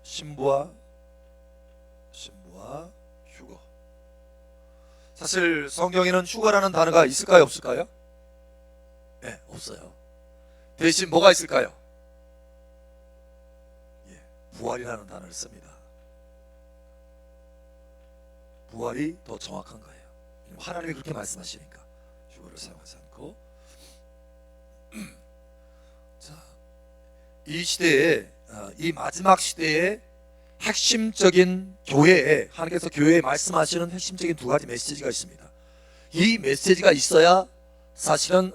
신부와 휴거. 사실 성경에는 휴거라는 단어가 있을까요, 없을까요? 네, 없어요. 대신 뭐가 있을까요? 부활이라는 단어를 씁니다. 부활이 더 정확한 거예요. 하나님이 그렇게 말씀하시니까 휴거를 사용하지 않고. 자, 이 시대에, 이 마지막 시대에 핵심적인 교회에, 하나님께서 교회에 말씀하시는 핵심적인 두 가지 메시지가 있습니다. 이 메시지가 있어야 사실은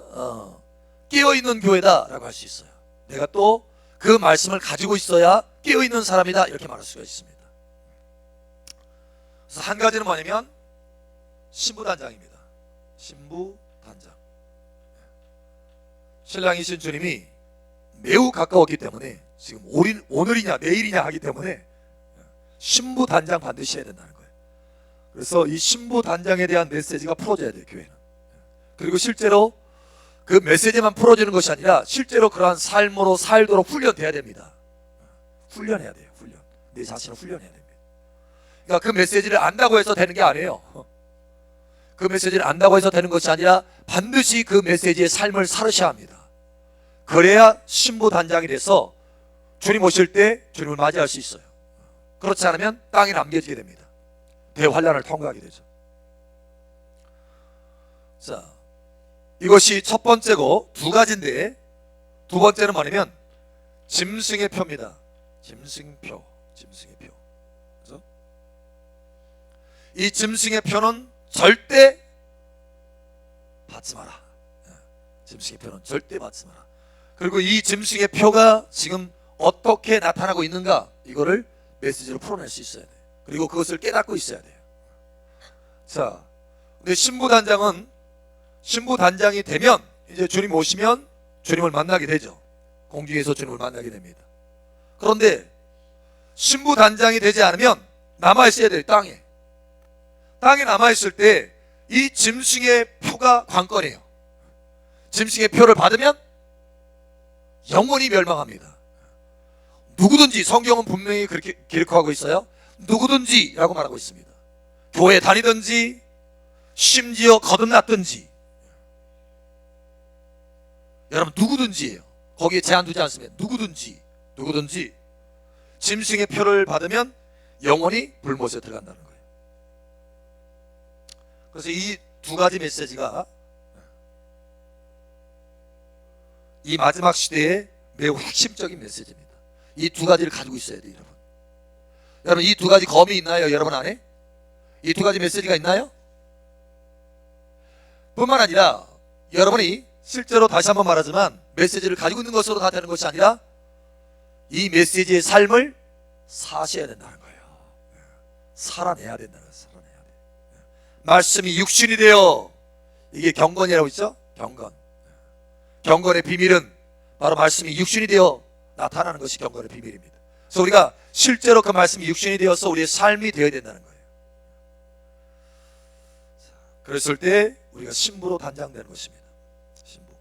깨어있는 교회다라고 할 수 있어요. 내가 또 그 말씀을 가지고 있어야 깨어있는 사람이다, 이렇게 말할 수가 있습니다. 그래서 한 가지는 뭐냐면 신부단장입니다. 신부단장. 신랑이신 주님이 매우 가까웠기 때문에, 지금 오늘이냐 내일이냐 하기 때문에 신부단장 반드시 해야 된다는 거예요. 그래서 이 신부단장에 대한 메시지가 풀어져야 돼요, 교회는. 그리고 실제로 그 메시지만 풀어주는 것이 아니라 실제로 그러한 삶으로 살도록 훈련돼야 됩니다. 훈련해야 돼요. 내 자신을 훈련해야 됩니다. 그러니까 그 메시지를 안다고 해서 되는 게 아니에요. 그 메시지를 안다고 해서 되는 것이 아니라 반드시 그 메시지의 삶을 살으셔야 합니다. 그래야 신부단장이 돼서 주님 오실 때 주님을 맞이할 수 있어요. 그렇지 않으면 땅에 남겨지게 됩니다. 대환란을 통과하게 되죠. 자, 이것이 첫 번째고, 두 가지인데 두 번째는 뭐냐면 짐승의 표입니다. 짐승의 표. 그래서 이 짐승의 표는 절대 받지 마라. 짐승의 표는 절대 받지 마라. 그리고 이 짐승의 표가 지금 어떻게 나타나고 있는가, 이거를 메시지로 풀어낼 수 있어야 돼요. 그리고 그것을 깨닫고 있어야 돼요. 자, 근데 신부단장이 되면 이제 주님 오시면 주님을 만나게 되죠. 공중에서 주님을 만나게 됩니다. 그런데 신부단장이 되지 않으면 남아있어야 돼요. 땅에 남아있을 때 이 짐승의 표가 관건이에요. 짐승의 표를 받으면 영원히 멸망합니다. 누구든지, 성경은 분명히 그렇게 기록하고 있어요. 누구든지 라고 말하고 있습니다. 교회 다니든지 심지어 거듭났든지, 여러분 누구든지예요. 거기에 제한 두지 않습니다. 누구든지 짐승의 표를 받으면 영원히 불못에 들어간다는 거예요. 그래서 이 두 가지 메시지가 이 마지막 시대의 매우 핵심적인 메시지입니다. 이 두 가지를 가지고 있어야 돼요, 여러분. 여러분, 이 두 가지 검이 있나요, 여러분 안에? 이 두 가지 메시지가 있나요? 뿐만 아니라 여러분이 실제로, 다시 한번 말하지만, 메시지를 가지고 있는 것으로 다 되는 것이 아니라 이 메시지의 삶을 사셔야 된다는 거예요. 살아내야 된다는 거예요. 말씀이 육신이 되어, 이게 경건이라고 있죠? 경건의 비밀은 바로 말씀이 육신이 되어 나타나는 것이 경건의 비밀입니다. 그래서 우리가 실제로 그 말씀이 육신이 되어서 우리의 삶이 되어야 된다는 거예요. 그랬을 때 우리가 신부로 단장되는 것입니다. 신부.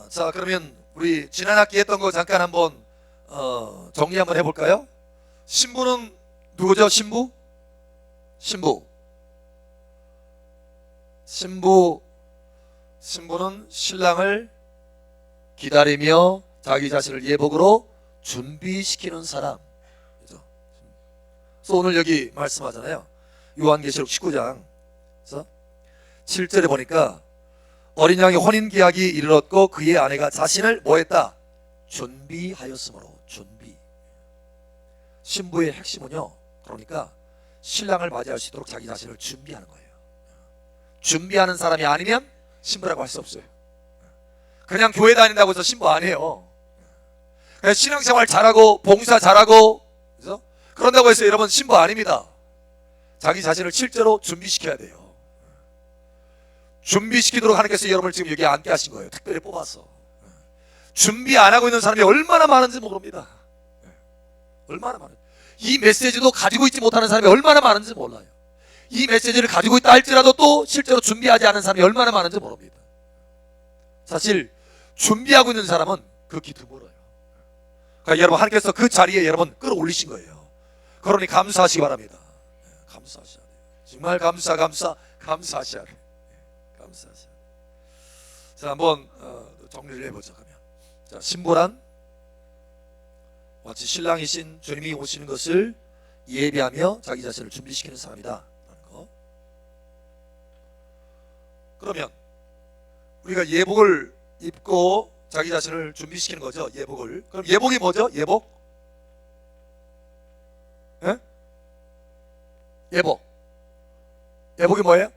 자, 그러면 우리 지난 학기 했던 거 잠깐 한번 정리 한번 해볼까요? 신부는 누구죠? 신부는 신랑을 기다리며 자기 자신을 예복으로 준비시키는 사람. 그래서 오늘 여기 말씀하잖아요. 요한계시록 19장 7절에 보니까 어린 양의 혼인 계약이 이르렀고 그의 아내가 자신을 뭐했다? 준비하였으므로. 신부의 핵심은요, 그러니까 신랑을 맞이할 수 있도록 자기 자신을 준비하는 거예요. 준비하는 사람이 아니면 신부라고 할 수 없어요. 그냥 교회 다닌다고 해서 신부 아니에요. 그냥 신앙생활 잘하고 봉사 잘하고, 그래서 그런다고 해서 여러분 신부 아닙니다. 자기 자신을 실제로 준비시켜야 돼요. 준비시키도록 하나님께서 여러분을 지금 여기 앉게 하신 거예요. 특별히 뽑아서. 준비 안 하고 있는 사람이 얼마나 많은지 모릅니다. 얼마나 많은지. 이 메시지도 가지고 있지 못하는 사람이 얼마나 많은지 몰라요. 이 메시지를 가지고 있다 할지라도 또 실제로 준비하지 않은 사람이 얼마나 많은지 모릅니다. 사실 준비하고 있는 사람은 극히 드물어요. 그러니까 여러분 하나님께서 그 자리에 여러분 끌어올리신 거예요. 그러니 감사하시기 바랍니다. 감사하셔야 돼요. 정말 감사하셔야 돼요. 감사하셔야 돼요. 자, 한번 정리를 해보자. 그러면 자, 신부란 마치 신랑이신 주님이 오시는 것을 예비하며 자기 자신을 준비시키는 사람이다 라는 거. 그러면 우리가 예복을 입고 자기 자신을 준비시키는 거죠. 예복을. 그럼 예복이 뭐죠? 예복? 예? 예복. 예복이 뭐예요?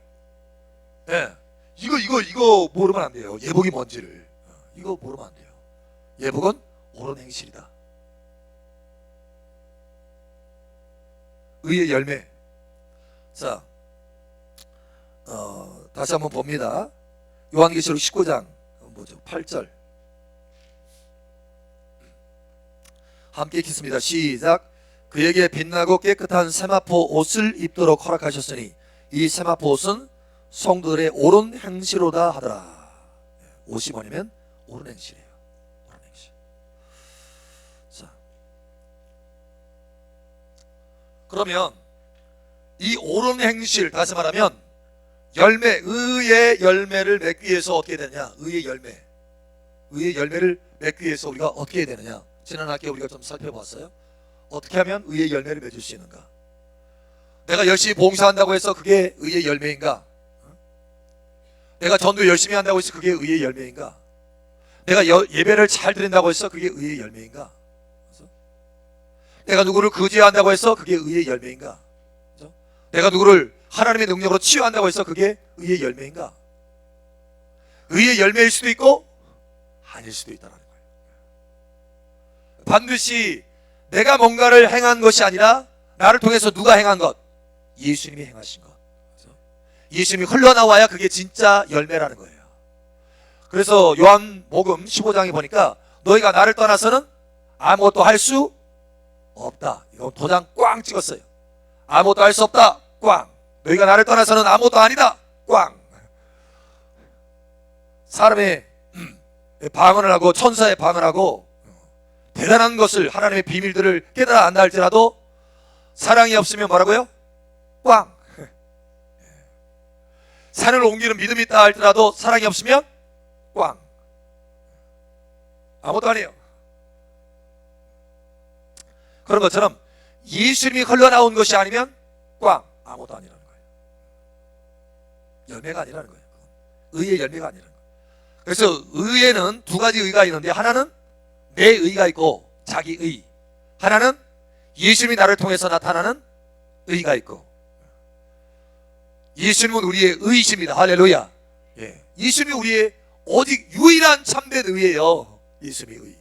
예. 이거 모르면 안 돼요. 예복이 뭔지를. 이거 모르면 안 돼요. 예복은 옳은 행실이다. 의의 열매. 자, 다시 한번 봅니다. 요한계시록 19장 뭐죠? 8절. 함께 읽겠습니다. 시작. 그에게 빛나고 깨끗한 세마포 옷을 입도록 허락하셨으니 이 세마포 옷은 성도들의 옳은 행실로다 하더라. 옷이 뭐냐면 옳은 행실이에요. 옳은 행실. 자, 그러면 이 옳은 행실, 다시 말하면 열매, 의의 열매를 맺기 위해서 어떻게 되느냐? 의의 열매를 맺기 위해서 우리가 어떻게 해야 되느냐? 지난 학기에 우리가 좀 살펴봤어요. 어떻게 하면 의의 열매를 맺을 수 있는가? 내가 열심히 봉사한다고 해서 그게 의의 열매인가? 내가 전도 열심히 한다고 해서 그게 의의 열매인가? 내가 예배를 잘 드린다고 해서 그게 의의 열매인가? 내가 누구를 구제한다고 해서 그게 의의 열매인가? 내가 누구를 하나님의 능력으로 치유한다고 해서 그게 의의 열매인가? 의의 열매일 수도 있고 아닐 수도 있다는 거예요. 반드시 내가 뭔가를 행한 것이 아니라 나를 통해서 누가 행한 것? 예수님이 행하신 것. 예수님이 흘러나와야 그게 진짜 열매라는 거예요. 그래서 요한복음 15장에 보니까 너희가 나를 떠나서는 아무것도 할 수 없다. 이건 도장 꽝 찍었어요. 아무것도 할 수 없다. 꽝. 너희가 나를 떠나서는 아무것도 아니다. 꽝. 사람의 방언을 하고 천사의 방언을 하고 대단한 것을, 하나님의 비밀들을 깨달아 안다 할지라도 사랑이 없으면 뭐라고요? 꽝. 산을 옮기는 믿음이 있다 할지라도 사랑이 없으면 꽝. 아무것도 아니에요. 그런 것처럼 예수님이 흘러나온 것이 아니면 꽝. 아무것도 아니라는 거예요. 열매가 아니라는 거예요. 의의 열매가 아니라는 거예요. 그래서 의에는 두 가지 의가 있는데, 하나는 내 의가 있고 자기 의, 하나는 예수님이 나를 통해서 나타나는 의가 있고. 예수님은 우리의 의이십니다. 할렐루야. 예. 예수님이 우리의 오직 유일한 참된 의예요. 예수님의 의.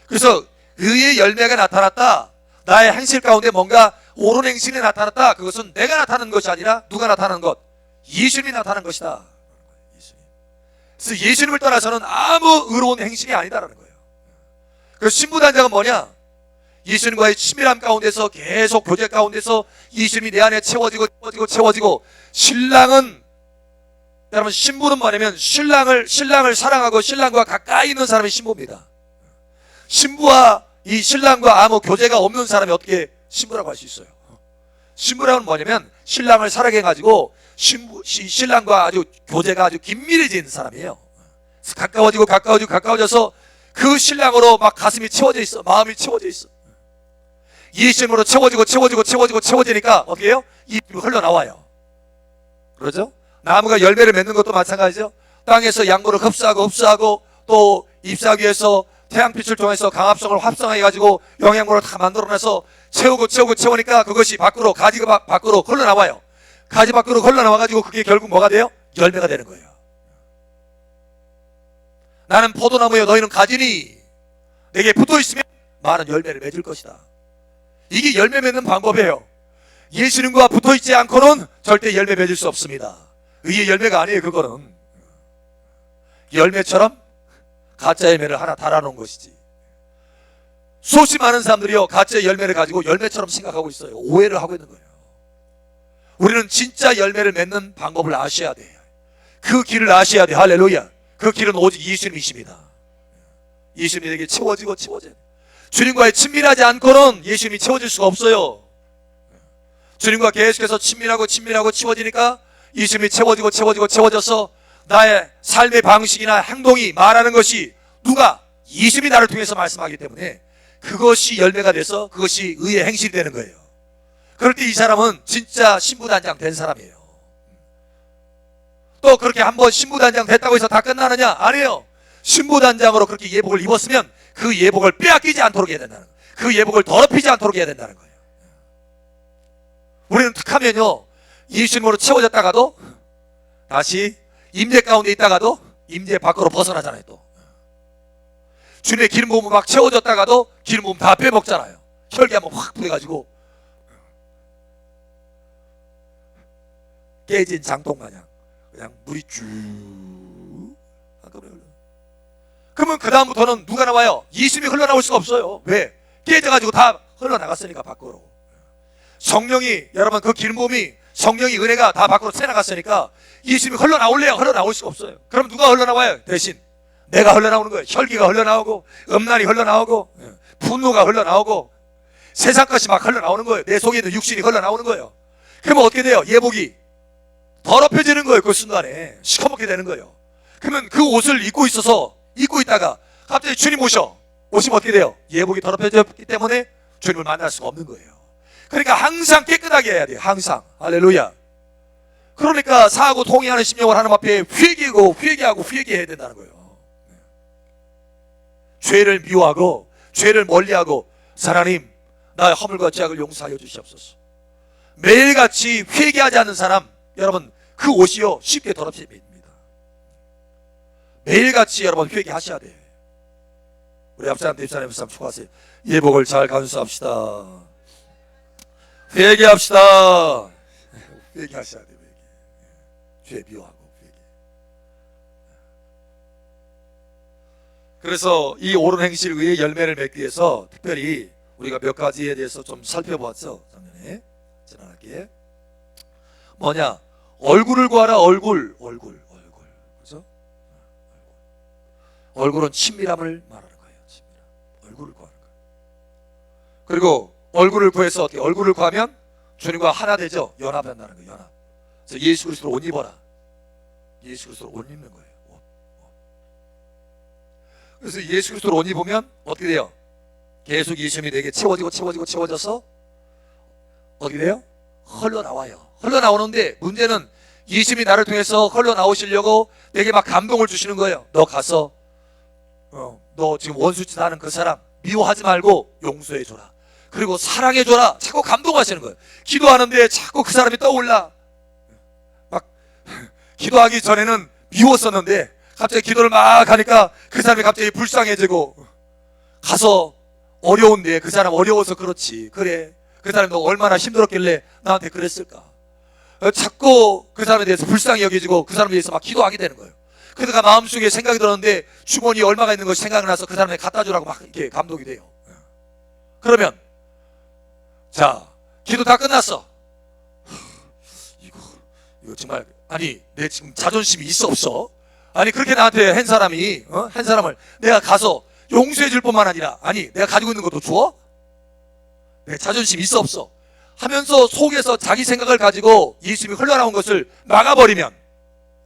그래서 의의 열매가 나타났다. 나의 행실 가운데 뭔가 옳은 행실이 나타났다. 그것은 내가 나타나는 것이 아니라 누가 나타나는 것? 예수님이 나타난 것이다. 예수님. 그래서 예수님을 떠나서는 아무 의로운 행실이 아니다라는 거예요. 그래서 신부단장은 뭐냐? 예수님과의 친밀함 가운데서 계속 교제 가운데서 예수님이 내 안에 채워지고 신랑은, 여러분 신부는 뭐냐면 신랑을 사랑하고 신랑과 가까이 있는 사람이 신부입니다. 신부와 이 신랑과 아무 교제가 없는 사람이 어떻게 신부라고 할 수 있어요? 신부라는 뭐냐면 신랑을 사랑해가지고 신랑과 아주 교제가 아주 긴밀해진 사람이에요. 가까워져서 그 신랑으로 막 가슴이 채워져 있어. 마음이 채워져 있어. 예수님으로 채워지니까 어떻게 해요? 입이 흘러나와요. 그렇죠? 나무가 열매를 맺는 것도 마찬가지죠. 땅에서 양분을 흡수하고 또 잎사귀에서 태양빛을 통해서 강합성을 합성해가지고 영양분을 다 만들어내서 채우니까 그것이 가지가 밖으로 흘러나와요. 가지 밖으로 흘러나와가지고 그게 결국 뭐가 돼요? 열매가 되는 거예요. 나는 포도나무여 너희는 가지니 내게 붙어있으면 많은 열매를 맺을 것이다. 이게 열매 맺는 방법이에요. 예수님과 붙어있지 않고는 절대 열매 맺을 수 없습니다. 의의 열매가 아니에요. 그거는 열매처럼 가짜 열매를 하나 달아놓은 것이지. 수없이 많은 사람들이요 가짜 열매를 가지고 열매처럼 생각하고 있어요. 오해를 하고 있는 거예요. 우리는 진짜 열매를 맺는 방법을 아셔야 돼요. 그 길을 아셔야 돼요. 할렐루야. 그 길은 오직 예수님이십니다. 예수님에게 채워져야 돼요. 주님과의 친밀하지 않고는 예수님이 채워질 수가 없어요. 주님과 계속해서 친밀하고 치워지니까 예수님이 채워져서 나의 삶의 방식이나 행동이 말하는 것이 누가? 예수님이 나를 통해서 말씀하기 때문에 그것이 열매가 돼서 그것이 의의 행실이 되는 거예요. 그럴 때 이 사람은 진짜 신부단장 된 사람이에요. 또 그렇게 한번 신부단장 됐다고 해서 다 끝나느냐? 아니에요. 신부단장으로 그렇게 예복을 입었으면 그 예복을 빼앗기지 않도록 해야 된다는 거예요. 그 예복을 더럽히지 않도록 해야 된다는 거예요. 우리는 툭하면요, 예수님으로 채워졌다가도 다시 임재 가운데 있다가도 임재 밖으로 벗어나잖아요. 또 주님의 기름 부음은 막 채워졌다가도 기름 부음 다 빼먹잖아요. 혈기 한번 확 부어가지고 깨진 장독 마냥 그냥 물이 쭉 한꺼번에 흘러. 그러면 그 다음부터는 누가 나와요? 예수님이 흘러나올 수가 없어요. 왜? 깨져가지고 다 흘러나갔으니까 밖으로. 성령이, 여러분, 그 기름 부음이, 성령이, 은혜가 다 밖으로 새나갔으니까 예수님이 흘러나올래요? 흘러나올 수가 없어요. 그럼 누가 흘러나와요? 대신 내가 흘러나오는 거예요. 혈기가 흘러나오고 음란이 흘러나오고 분노가 흘러나오고 세상 것이 막 흘러나오는 거예요. 내 속에 있는 육신이 흘러나오는 거예요. 그러면 어떻게 돼요? 예복이 더럽혀지는 거예요. 그 순간에 시커멓게 되는 거예요. 그러면 그 옷을 입고 있다가 갑자기 주님 오시면 어떻게 돼요? 예복이 더럽혀졌기 때문에 주님을 만날 수가 없는 거예요. 그러니까 항상 깨끗하게 해야 돼요. 항상. 할렐루야. 그러니까 사하고 통회하는 심령을 하나님 앞에 회개해야 된다는 거예요. 죄를 미워하고 죄를 멀리하고, 하나님, 나의 허물과 죄악을 용서하여 주시옵소서. 매일같이 회개하지 않는 사람, 여러분, 그 옷이요 쉽게 더럽혀집니다. 매일같이 여러분 회개하셔야 돼. 우리 앞사람 뒷사람 축하하세요. 예복을 잘 간수합시다. 회개합시다. 회개하셔야 돼요. 죄 미워하고 회개. 그래서 이 옳은 행실 의의 열매를 맺기 위해서 특별히 우리가 몇 가지에 대해서 좀 살펴보았죠. 작년에 지난하게 뭐냐? 얼굴을 구하라. 얼굴. 그렇죠? 얼굴은 친밀함을 말하는 거예요. 친밀함. 얼굴을 구하는 거예요. 그리고 얼굴을 구해서 어떻게? 얼굴을 구하면 주님과 하나 되죠. 연합한다는 거예요. 연합. 그래서 예수 그리스도로 옷 입어라. 예수 그리스도로 옷 입는 거예요. 옷. 그래서 예수 그리스도로 옷 입으면 어떻게 돼요? 계속 예수님이 내게 채워져서 어떻게 돼요? 흘러나와요. 흘러나오는데 문제는 예수님이 나를 통해서 흘러나오시려고 내게 막 감동을 주시는 거예요. 너 가서 너 지금 원수짓 하는 그 사람 미워하지 말고 용서해줘라. 그리고 사랑해줘라. 자꾸 감동하시는 거예요. 기도하는데 자꾸 그 사람이 떠올라. 막 기도하기 전에는 미웠었는데 갑자기 기도를 막 하니까 그 사람이 갑자기 불쌍해지고, 가서 어려운데 그 사람 어려워서 그렇지. 그래, 그 사람이 너 얼마나 힘들었길래 나한테 그랬을까. 자꾸 그 사람에 대해서 불쌍히 여겨지고 그 사람에 대해서 막 기도하게 되는 거예요. 그러다가 마음속에 생각이 들었는데 주머니에 얼마가 있는 것이 생각이 나서 그 사람에게 갖다 주라고 막 이렇게 감동이 돼요. 그러면 자, 기도 다 끝났어. 이거 정말, 아니 내 지금 자존심이 있어 없어? 아니 그렇게 나한테 한 사람이 한 사람을 내가 가서 용서해 줄 뿐만 아니라, 아니 내가 가지고 있는 것도 줘? 내 자존심 있어 없어? 하면서 속에서 자기 생각을 가지고 예수님이 흘러나온 것을 막아버리면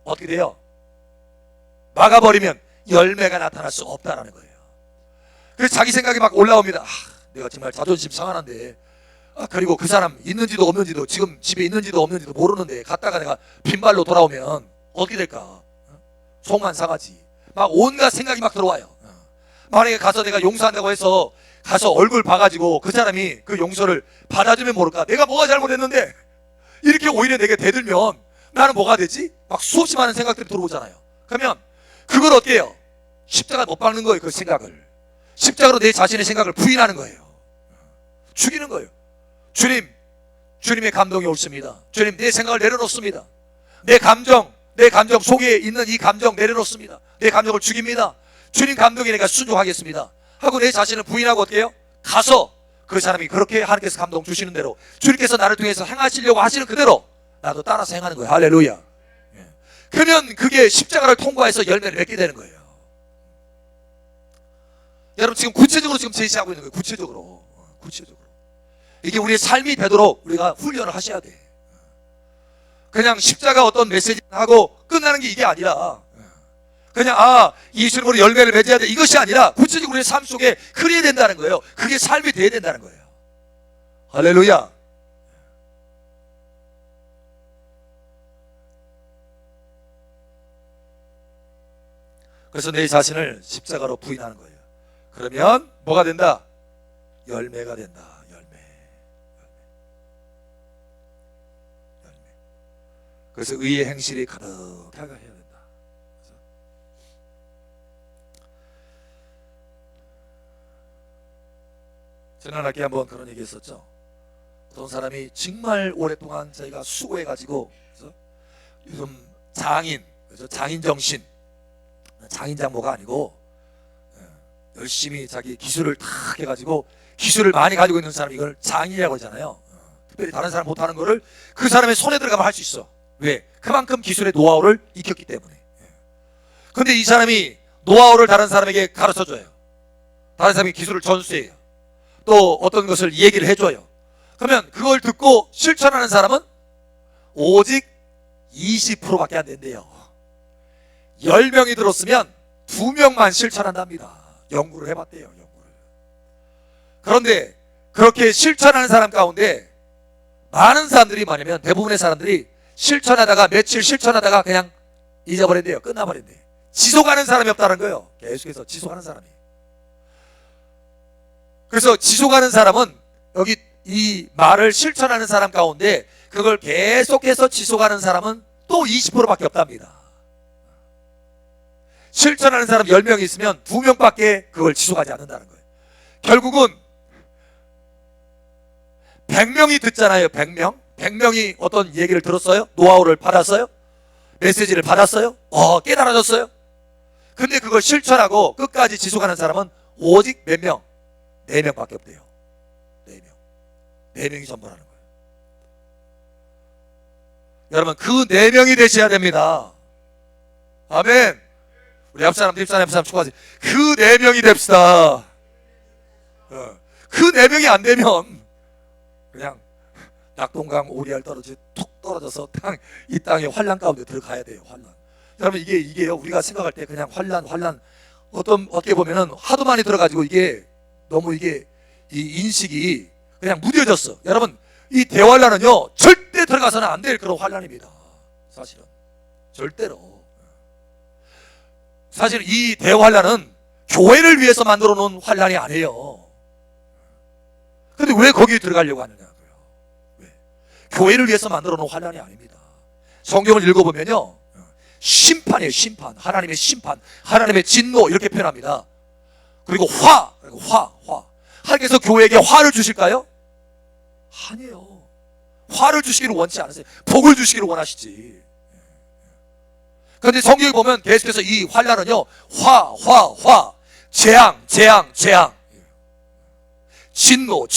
어떻게 돼요? 막아버리면 열매가 나타날 수 없다라는 거예요. 그래서 자기 생각이 막 올라옵니다. 내가 정말 자존심 상하는데, 그리고 그 사람 있는지도 없는지도, 지금 집에 있는지도 없는지도 모르는데 갔다가 내가 빈발로 돌아오면 어떻게 될까? 속만 상하지. 막 온갖 생각이 막 들어와요. 만약에 가서 내가 용서한다고 해서 가서 얼굴 봐가지고 그 사람이 그 용서를 받아주면 모를까? 내가 뭐가 잘못했는데 이렇게 오히려 내게 대들면 나는 뭐가 되지? 막 수없이 많은 생각들이 들어오잖아요. 그러면 그걸 어떻게 해요? 십자가 못 박는 거예요. 그 생각을 십자가로 내 자신의 생각을 부인하는 거예요. 죽이는 거예요. 주님의 감동이 옳습니다. 주님, 내 생각을 내려놓습니다. 내 감정 속에 있는 이 감정 내려놓습니다. 내 감정을 죽입니다. 주님 감동에 내가 순종하겠습니다 하고 내 자신을 부인하고 어떻게 해요? 가서 그 사람이 그렇게 하나님께서 감동 주시는 대로, 주님께서 나를 통해서 행하시려고 하시는 그대로 나도 따라서 행하는 거예요. 할렐루야. 그러면 그게 십자가를 통과해서 열매를 맺게 되는 거예요. 여러분 지금 구체적으로 지금 제시하고 있는 거예요. 구체적으로. 이게 우리의 삶이 되도록 우리가 훈련을 하셔야 돼. 그냥 십자가 어떤 메시지 하고 끝나는 게 이게 아니라, 그냥 예수님으로 열매를 맺어야 돼, 이것이 아니라 구체적으로 우리의 삶 속에 그래야 된다는 거예요. 그게 삶이 돼야 된다는 거예요. 할렐루야. 그래서 내 자신을 십자가로 부인하는 거예요. 그러면 뭐가 된다? 열매가 된다. 열매. 그래서 의의 행실이 가득하게 해야 된다. 지난 학기에 한번 그런 얘기 했었죠. 어떤 사람이 정말 오랫동안 자기가 수고해가지고, 요즘 장인, 장인정신, 장인장모가 아니고 열심히 자기 기술을 탁 해가지고, 기술을 많이 가지고 있는 사람이 이걸 장인이라고 하잖아요. 특별히 다른 사람 못하는 거를 그 사람의 손에 들어가면 할 수 있어. 왜? 그만큼 기술의 노하우를 익혔기 때문에. 근데 이 사람이 노하우를 다른 사람에게 가르쳐줘요. 다른 사람이 기술을 전수해요. 또 어떤 것을 얘기를 해줘요. 그러면 그걸 듣고 실천하는 사람은 오직 20%밖에 안 된대요. 10명이 들었으면 2명만 실천한답니다. 연구를 해봤대요. 그런데 그렇게 실천하는 사람 가운데 많은 사람들이 뭐냐면, 대부분의 사람들이 실천하다가 며칠 실천하다가 그냥 잊어버린대요. 끝나버린대요. 지속하는 사람이 없다는 거예요. 계속해서 지속하는 사람이. 그래서 지속하는 사람은, 여기 이 말을 실천하는 사람 가운데 그걸 계속해서 지속하는 사람은 또 20%밖에 없답니다. 실천하는 사람 10명이 있으면 2명밖에 그걸 지속하지 않는다는 거예요. 결국은 100명이 듣잖아요. 100명이 어떤 얘기를 들었어요? 노하우를 받았어요? 메시지를 받았어요? 깨달아졌어요? 근데 그걸 실천하고 끝까지 지속하는 사람은 오직 몇 명? 4명밖에 없대요. 4명. 4명이 전부라는 거예요. 여러분, 그 4명이 되셔야 됩니다. 아멘. 우리 앞사람, 뒷사람, 옆사람 축하하세요. 그 4명이 됩시다. 그 4명이 안 되면 그냥 낙동강 오리알 툭 떨어져서 이 땅에 환란 가운데 들어가야 돼요. 환란. 여러분, 이게요, 우리가 생각할 때 그냥 환란 어떻게 보면은 하도 많이 들어가지고 이게 너무 이 인식이 그냥 무뎌졌어. 여러분, 이 대환란은요 절대 들어가서는 안 될 그런 환란입니다. 사실은 절대로. 사실 이 대환란은 교회를 위해서 만들어 놓은 환란이 아니에요. 근데 왜 거기에 들어가려고 하느냐고요. 왜? 교회를 위해서 만들어 놓은 환란이 아닙니다. 성경을 읽어보면요, 심판이에요. 심판. 하나님의 심판, 하나님의 진노, 이렇게 표현합니다. 그리고 화. 하나님께서 교회에게 화를 주실까요? 아니에요. 화를 주시기를 원치 않으세요. 복을 주시기를 원하시지. 그런데 성경에 보면 계속해서 이 환란은요, 화, 재앙, 진노,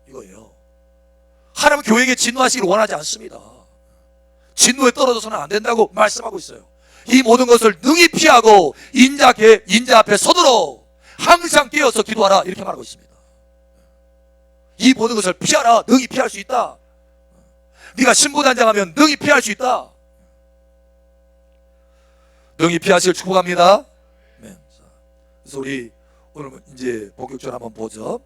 이거예요. 하나님은 교회에게 진노하시기를 원하지 않습니다. 진노에 떨어져서는 안 된다고 말씀하고 있어요. 이 모든 것을 능히 피하고 인자 앞에 서도록 항상 깨어서 기도하라, 이렇게 말하고 있습니다. 이 모든 것을 피하라. 능히 피할 수 있다. 네가 신부단장하면 능히 피할 수 있다. 능히 피하시길 축복합니다. 그래서 우리 오늘 이제 복육절 한번 보죠.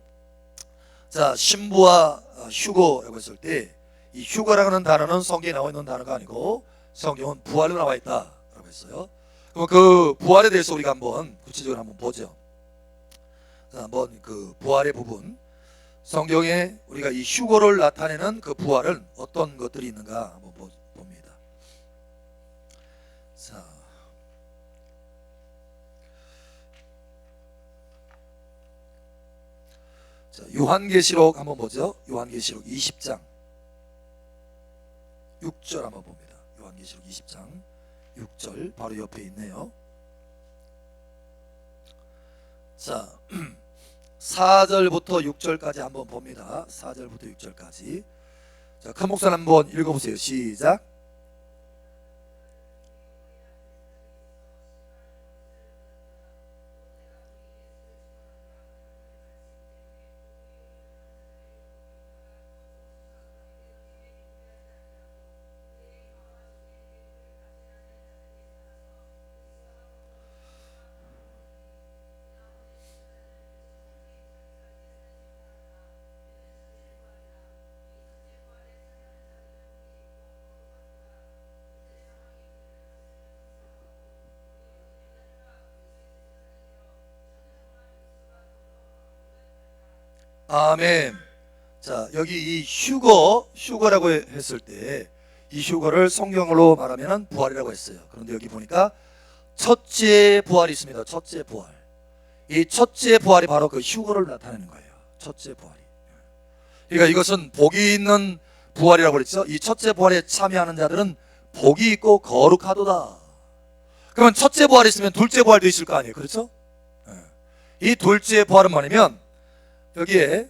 자, 신부와 휴거라고 했을 때, 이 휴거라는 단어는 성경에 나와 있는 단어가 아니고 성경은 부활로 나와 있다라고 했어요. 그럼 그 부활에 대해서 우리가 한번 구체적으로 한번 보죠. 자, 한번 그 부활의 부분, 성경에 우리가 이 휴거를 나타내는 그 부활은 어떤 것들이 있는가 한번 봅니다. 자, 요한계시록 한번 보죠. 요한계시록 20장 6절 한번 봅니다. 요한계시록 20장 6절 바로 옆에 있네요. 자, 4절부터 6절까지 한번 봅니다. 4절부터 6절까지. 자, 큰 목소리 한번 읽어보세요. 시작. 아멘. 자, 여기 이 휴거라고 했을 때 이 휴거를 성경으로 말하면 부활이라고 했어요. 그런데 여기 보니까 첫째 부활이 있습니다. 첫째 부활. 이 첫째 부활이 바로 그 휴거를 나타내는 거예요. 첫째 부활이. 그러니까 이것은 복이 있는 부활이라고 그랬죠. 이 첫째 부활에 참여하는 자들은 복이 있고 거룩하도다. 그러면 첫째 부활이 있으면 둘째 부활도 있을 거 아니에요. 그렇죠? 이 둘째 부활은 뭐냐면 여기에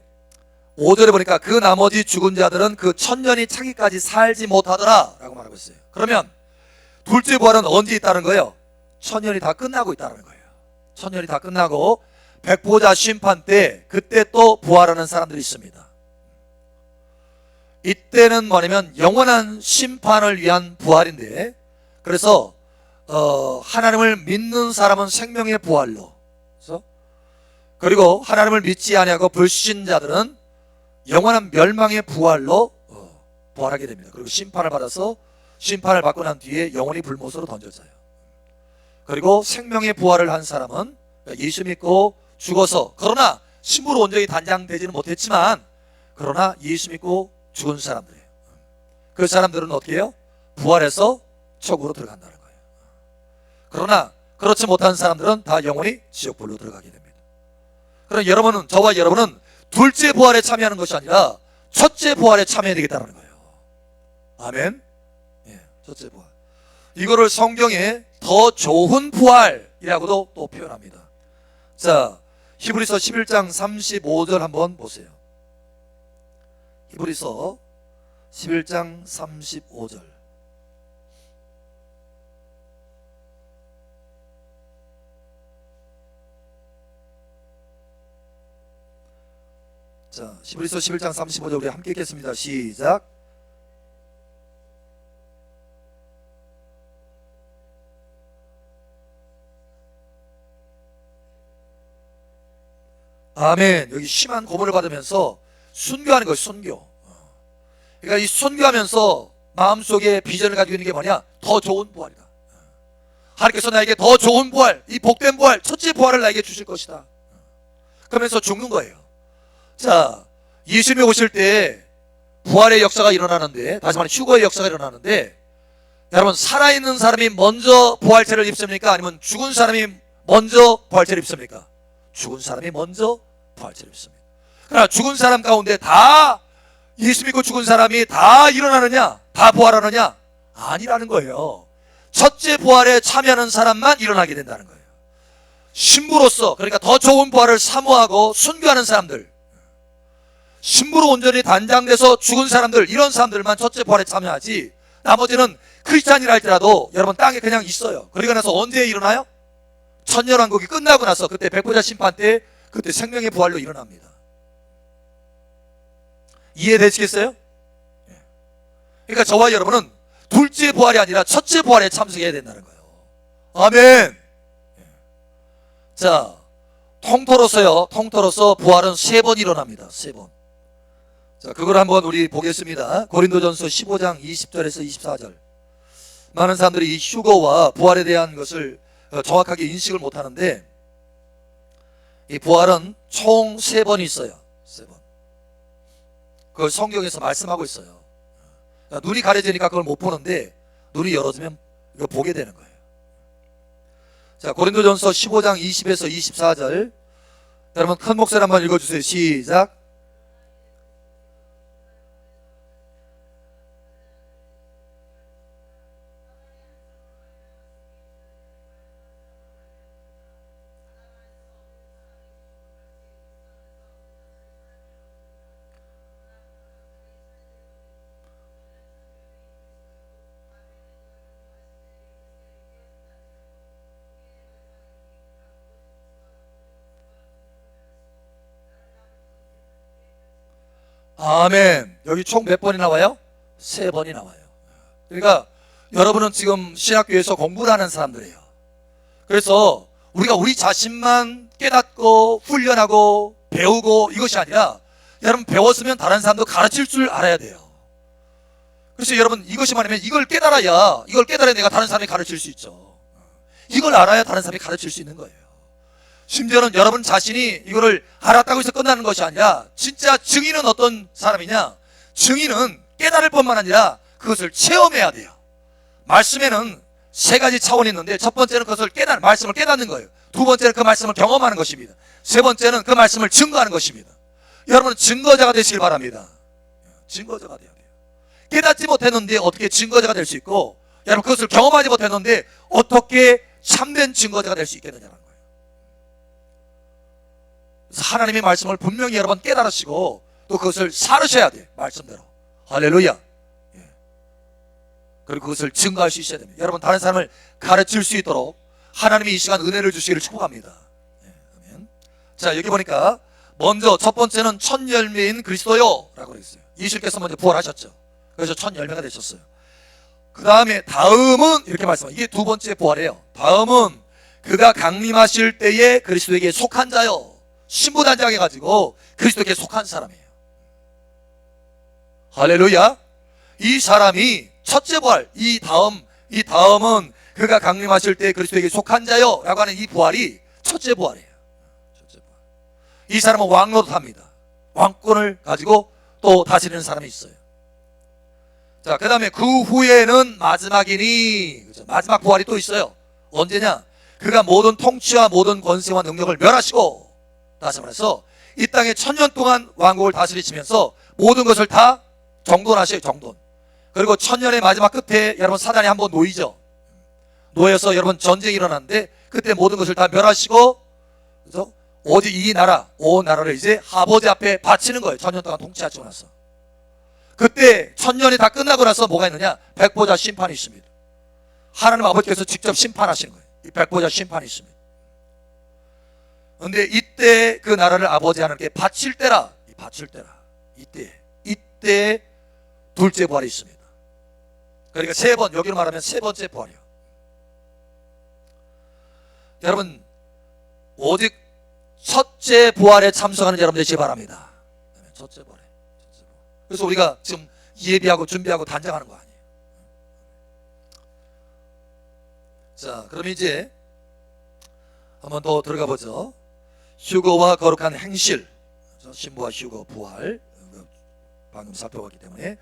5절에 보니까 그 나머지 죽은 자들은 그 천년이 차기까지 살지 못하더라 라고 말하고 있어요. 그러면 둘째 부활은 언제 있다는 거예요? 천년이 다 끝나고 있다는 거예요. 천년이 다 끝나고 백보자 심판 때 그때 또 부활하는 사람들이 있습니다. 이때는 뭐냐면 영원한 심판을 위한 부활인데, 그래서 하나님을 믿는 사람은 생명의 부활로, 그리고 하나님을 믿지 아니하고 불신자들은 영원한 멸망의 부활로 부활하게 됩니다. 그리고 심판을 받아서 심판을 받고 난 뒤에 영원히 불못으로 던져져요. 그리고 생명의 부활을 한 사람은 예수 믿고 죽어서, 그러나 신부로 온전히 단장되지는 못했지만 그러나 예수 믿고 죽은 사람들이에요. 그 사람들은 어떻게 해요? 부활해서 천국으로 들어간다는 거예요. 그러나 그렇지 못한 사람들은 다 영원히 지옥불로 들어가게 됩니다. 그럼 여러분은, 저와 여러분은 둘째 부활에 참여하는 것이 아니라 첫째 부활에 참여해야 되겠다는 거예요. 아멘. 예, 첫째 부활. 이거를 성경에 더 좋은 부활이라고도 또 표현합니다. 자, 히브리서 11장 35절 한번 보세요. 히브리서 11장 35절. 자, 히브리서 11장 35절 우리 함께 읽겠습니다. 시작. 아멘. 여기 심한 고문을 받으면서 순교하는 것이 순교. 그러니까 이 순교하면서 마음속에 비전을 가지고 있는 게 뭐냐? 더 좋은 부활이다. 하나님께서 나에게 더 좋은 부활, 이 복된 부활, 첫째 부활을 나에게 주실 것이다. 그러면서 죽는 거예요. 자, 예수님이 오실 때 부활의 역사가 일어나는데, 다시 말해 휴거의 역사가 일어나는데, 여러분 살아있는 사람이 먼저 부활체를 입습니까? 아니면 죽은 사람이 먼저 부활체를 입습니까? 죽은 사람이 먼저 부활체를 입습니다. 그러나 죽은 사람 가운데 다 예수 믿고 죽은 사람이 다 일어나느냐? 다 부활하느냐? 아니라는 거예요. 첫째 부활에 참여하는 사람만 일어나게 된다는 거예요. 신부로서, 그러니까 더 좋은 부활을 사모하고 순교하는 사람들, 신부로 온전히 단장돼서 죽은 사람들, 이런 사람들만 첫째 부활에 참여하지, 나머지는 크리스찬이라 할지라도 여러분 땅에 그냥 있어요. 그러고 나서 언제 일어나요? 천년왕국이 끝나고 나서 그때 백보자 심판 때 그때 생명의 부활로 일어납니다. 이해되시겠어요? 그러니까 저와 여러분은 둘째 부활이 아니라 첫째 부활에 참석해야 된다는 거예요. 아멘. 자, 통틀어서 부활은 3번 일어납니다. 3번. 자, 그걸 한번 우리 보겠습니다. 고린도전서 15장 20절에서 24절. 많은 사람들이 이 휴거와 부활에 대한 것을 정확하게 인식을 못하는데, 이 부활은 총 3번이 있어요. 3번. 그걸 성경에서 말씀하고 있어요. 눈이 가려지니까 그걸 못 보는데 눈이 열어지면 이거 보게 되는 거예요. 자, 고린도전서 15장 20에서 24절. 여러분 큰 목소리 한번 읽어주세요. 시작. 아멘. 여기 총 몇 번이 나와요? 3번이 나와요. 그러니까 여러분은 지금 신학교에서 공부를 하는 사람들이에요. 그래서 우리가 우리 자신만 깨닫고 훈련하고 배우고 이것이 아니라, 여러분 배웠으면 다른 사람도 가르칠 줄 알아야 돼요. 그래서 여러분 이것이 뭐냐면 이걸 깨달아야 내가 다른 사람이 가르칠 수 있죠. 이걸 알아야 다른 사람이 가르칠 수 있는 거예요. 심지어는 여러분 자신이 이거를 알았다고 해서 끝나는 것이 아니라 진짜 증인은 어떤 사람이냐? 증인은 깨달을 뿐만 아니라 그것을 체험해야 돼요. 말씀에는 세 가지 차원이 있는데 첫 번째는 그것을 말씀을 깨닫는 거예요. 두 번째는 그 말씀을 경험하는 것입니다. 세 번째는 그 말씀을 증거하는 것입니다. 여러분은 증거자가 되시길 바랍니다. 증거자가 돼야 돼요. 깨닫지 못했는데 어떻게 증거자가 될 수 있고, 여러분 그것을 경험하지 못했는데 어떻게 참된 증거자가 될 수 있겠느냐는 거예요. 그래서 하나님의 말씀을 분명히 여러분 깨달으시고 또 그것을 살으셔야 돼요. 말씀대로. 할렐루야. 그리고 그것을 증거할 수 있어야 됩니다. 여러분 다른 사람을 가르칠 수 있도록 하나님이 이 시간 은혜를 주시기를 축복합니다. 아멘. 자, 여기 보니까 먼저 첫 번째는 첫 열매인 그리스도요 라고 그랬어요. 예수께서 먼저 부활하셨죠. 그래서 첫 열매가 되셨어요. 그 다음에 다음은 이렇게 말씀합니다. 이게 두 번째 부활이에요. 다음은 그가 강림하실 때에 그리스도에게 속한 자요. 신부단장해 가지고 그리스도에게 속한 사람이에요. 할렐루야. 이 사람이 첫째 부활, 이 다음은 그가 강림하실 때 그리스도에게 속한 자요 라고 하는 이 부활이 첫째 부활이에요. 첫째 부활. 이 사람은 왕노릇 합니다. 왕권을 가지고 또 다스리는 사람이 있어요. 자, 그 다음에 그 후에는 마지막이니, 그렇죠? 마지막 부활이 또 있어요. 언제냐? 그가 모든 통치와 모든 권세와 능력을 멸하시고, 다시 말해서 이 땅에 1000년 동안 왕국을 다스리시면서 모든 것을 다 정돈하셔요. 정돈. 그리고 1000년의 마지막 끝에 여러분 사단이 한번 놓이죠. 놓여서 여러분 전쟁이 일어났는데 그때 모든 것을 다 멸하시고, 그래서 오직 이 나라, 온 나라를 이제 아버지 앞에 바치는 거예요. 1000년 동안 통치하시고 나서. 그때 1000년이 다 끝나고 나서 뭐가 있느냐? 백보자 심판이 있습니다. 하나님 아버지께서 직접 심판하시는 거예요. 이 백보자 심판이 있습니다. 그런데 이때 그 나라를 아버지 하나님께 바칠 때라. 바칠 때라. 이때 둘째 부활이 있습니다. 그러니까 세 번, 여기로 말하면 세 번째 부활이요. 여러분 오직 첫째 부활에 참석하는 여러분 되시기 바랍니다. 첫째 부활에. 그래서 우리가 지금 예비하고 준비하고 단장하는 거 아니에요. 자, 그럼 이제 한번 더 들어가 보죠. 휴거와 거룩한 행실. 신부와 휴거, 부활 방금 살펴봤기 때문에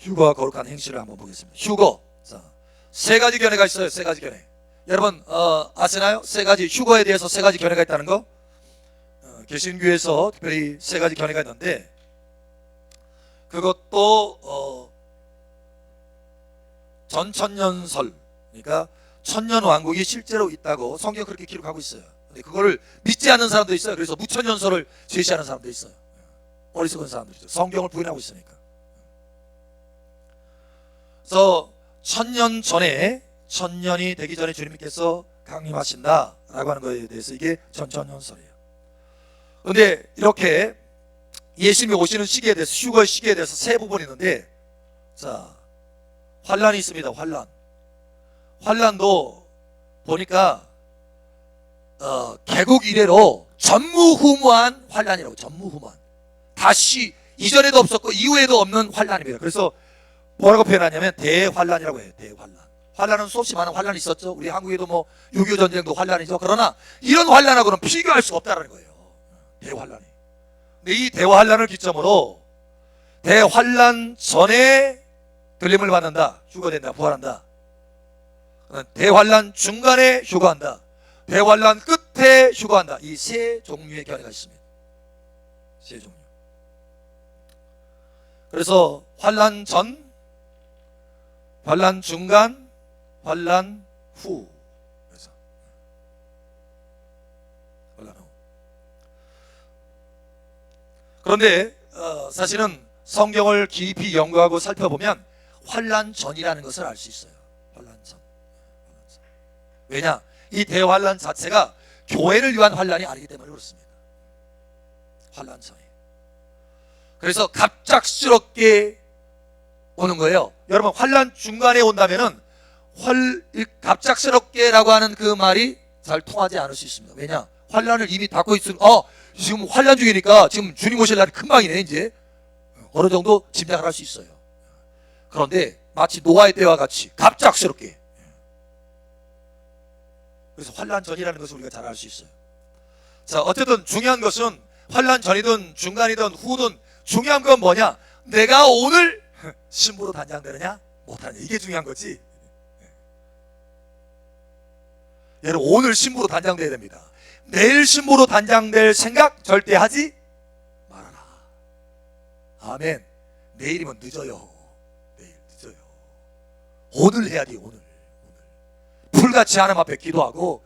휴거와 거룩한 행실을 한번 보겠습니다. 휴거. 자, 세 가지 견해가 있어요. 세 가지 견해. 여러분 아시나요? 세 가지 휴거에 대해서 세 가지 견해가 있다는 거. 개신교에서 특별히 세 가지 견해가 있는데, 그것도 전천년설, 그러니까 천년왕국이 실제로 있다고 성경 그렇게 기록하고 있어요. 근데 그거를 믿지 않는 사람도 있어요. 그래서 무천년설을 제시하는 사람도 있어요. 어리석은 사람들이죠. 성경을 부인하고 있으니까. 그래서 1000년 전에, 1000년이 되기 전에 주님께서 강림하신다라고 하는 것에 대해서 이게 전천년설이에요. 그런데 이렇게 예수님이 오시는 시기에 대해서, 휴거의 시기에 대해서 세 부분이 있는데, 자, 환란이 있습니다. 환란도 보니까 개국 이래로 전무후무한 환란이라고. 전무후무한, 다시 이전에도 없었고 이후에도 없는 환란입니다. 그래서 뭐라고 표현하냐면 대환란이라고 해요. 대환란. 환란은 수없이 많은 환란이 있었죠. 우리 한국에도 뭐 6.25 전쟁도 환란이죠. 그러나 이런 환란하고는 비교할 수 없다는 거예요. 대환란이. 근데 이 대환란을 기점으로 대환란 전에 들림을 받는다, 휴거된다, 부활한다. 대환란 중간에 휴거한다, 대환란 끝에 휴거한다. 이 세 종류의 견해가 있습니다. 세 종류. 그래서 환란 전, 환란 중간, 환란 후. 그래서 환란 후. 그런데 사실은 성경을 깊이 연구하고 살펴보면 환란 전이라는 것을 알 수 있어요. 환란 전. 왜냐? 이 대환란 자체가 교회를 위한 환란이 아니기 때문에 그렇습니다. 환란 전이. 그래서 갑작스럽게 오는 거예요. 여러분 환란 중간에 온다면은 갑작스럽게라고 하는 그 말이 잘 통하지 않을 수 있습니다. 왜냐? 환란을 이미 닫고 있으면 지금 환란 중이니까 지금 주님 오실 날이 금방이네. 이제 어느 정도 짐작을 할 수 있어요. 그런데 마치 노아의 때와 같이 갑작스럽게. 그래서 환란 전이라는 것을 우리가 잘 알 수 있어요. 자, 어쨌든 중요한 것은 환난 전이든 중간이든 후든 중요한 건 뭐냐? 내가 오늘 신부로 단장되느냐 못하느냐, 이게 중요한 거지. 여러분, 오늘 신부로 단장돼야 됩니다. 내일 신부로 단장될 생각 절대 하지 말아라. 아멘. 내일이면 늦어요. 내일 늦어요. 오늘 해야 돼. 오늘. 불같이 하나님 앞에 기도하고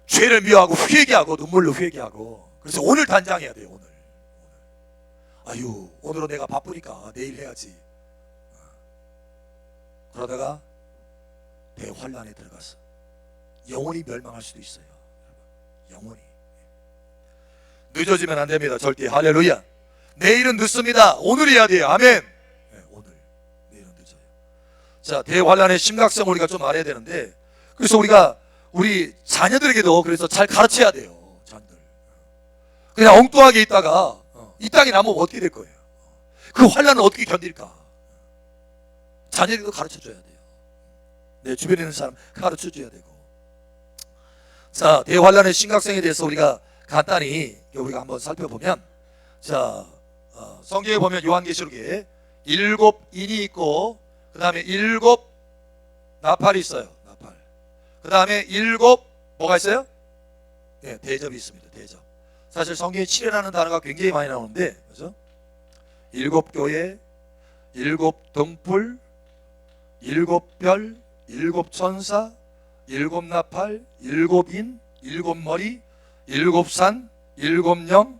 죄를 미워하고 회개하고 눈물로 회개하고, 그래서 오늘 단장해야 돼요. 오늘. 아유, 오늘은 내가 바쁘니까 내일 해야지. 그러다가 대환란에 들어가서 영원히 멸망할 수도 있어요. 영원히. 늦어지면 안 됩니다. 절대. 할렐루야. 내일은 늦습니다. 오늘 해야 돼요. 아멘. 네, 오늘. 내일은 늦어요. 자, 대환란의 심각성을 우리가 좀 알아야 되는데, 그래서 우리가 우리 자녀들에게도 그래서 잘 가르쳐야 돼요. 자녀들. 그냥 엉뚱하게 있다가 이 땅에 남으면 어떻게 될 거예요? 그 환란을 어떻게 견딜까? 자녀들도 가르쳐줘야 돼요. 내 주변에 있는 사람 가르쳐줘야 되고. 자, 대환란의 심각성에 대해서 우리가 간단히 우리가 한번 살펴보면, 자, 성경에 보면 요한계시록에 7인이 있고, 그 다음에 7 나팔이 있어요. 나팔. 그 다음에 7 뭐가 있어요? 네, 대접이 있습니다. 대접. 사실 성경에 7이라는 단어가 굉장히 많이 나오는데, 그죠? 7 교회, 7 등불, 7 별, 7 천사, 7 나팔, 7 인, 7 머리, 7 산, 7 영,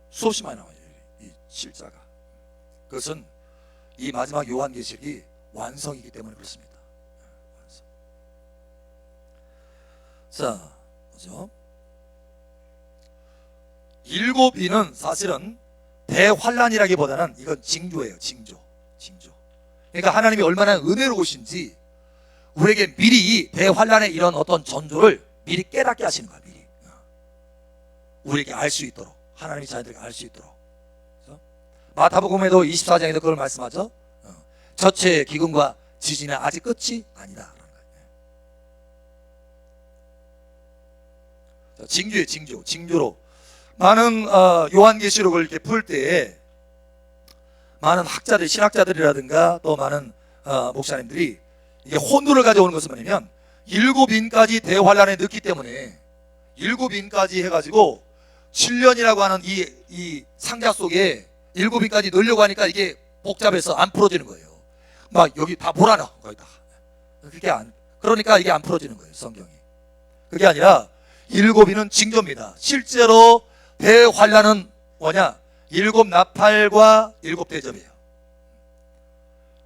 수없이 많이 나와요. 이 실자가. 그것은 이 마지막 요한계시록이 완성이기 때문에 그렇습니다. 완성. 자, 그죠? 7인은 사실은 대환란이라기보다는 이건 징조예요. 징조. 그러니까 하나님이 얼마나 은혜로우신지 우리에게 미리 대환란의 이런 어떤 전조를 미리 깨닫게 하시는 거야. 미리 우리에게 알 수 있도록, 하나님이 자녀들에게 알 수 있도록. 그래서 마태복음에도 24장에도 그걸 말씀하죠. 저체 기근과 지진은 아직 끝이 아니다. 징조예요. 징조로 많은 요한계시록을 이렇게 풀 때에 많은 학자들, 신학자들이라든가 또 많은 목사님들이 이게 혼돈을 가져오는 것은 뭐냐면, 7인까지 대환란에 넣기 때문에 7인까지 해가지고 7년이라고 하는 이 상자 속에 7인까지 넣으려고 하니까 이게 복잡해서 안 풀어지는 거예요. 막 여기 다 몰아넣어 거의 다. 그러니까 이게 안 풀어지는 거예요. 성경이. 그게 아니라 7인은 징조입니다. 실제로 대환란은 뭐냐? 7 나팔과 7 대접이에요.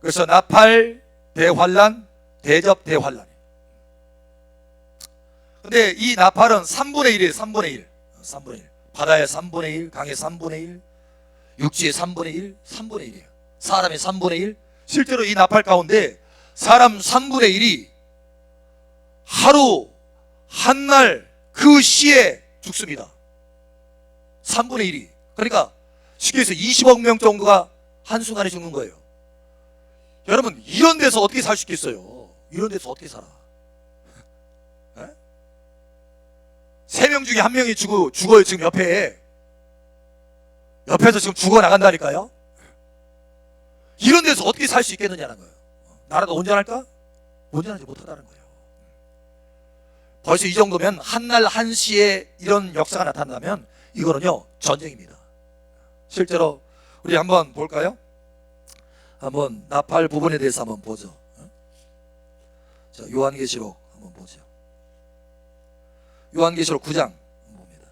그래서 나팔, 대환란, 대접, 대환란이에요. 근데 이 나팔은 3분의 1이에요. 3분의 1. 바다의 3분의 1, 강의 3분의 1, 육지의 3분의 1, 3분의 1이에요. 사람의 3분의 1. 실제로 이 나팔 가운데 사람 3분의 1이 하루, 한 날, 그 시에 죽습니다. 3분의 1이. 그러니까 쉽게 해서 20억 명 정도가 한순간에 죽는 거예요. 여러분, 이런 데서 어떻게 살 수 있겠어요? 이런 데서 어떻게 살아? 3명 중에 1명이 죽어요. 지금 옆에서 지금 죽어나간다니까요. 이런 데서 어떻게 살 수 있겠느냐는 거예요. 나라가 온전할까? 온전하지 못하다는 거예요. 벌써 이 정도면 한날 한시에 이런 역사가 나타난다면 이거는요, 전쟁입니다. 실제로 우리 한번 볼까요? 한번 나팔 부분에 대해서 한번 보죠. 자, 요한계시록 한번 보죠. 요한계시록 9장 봅니다.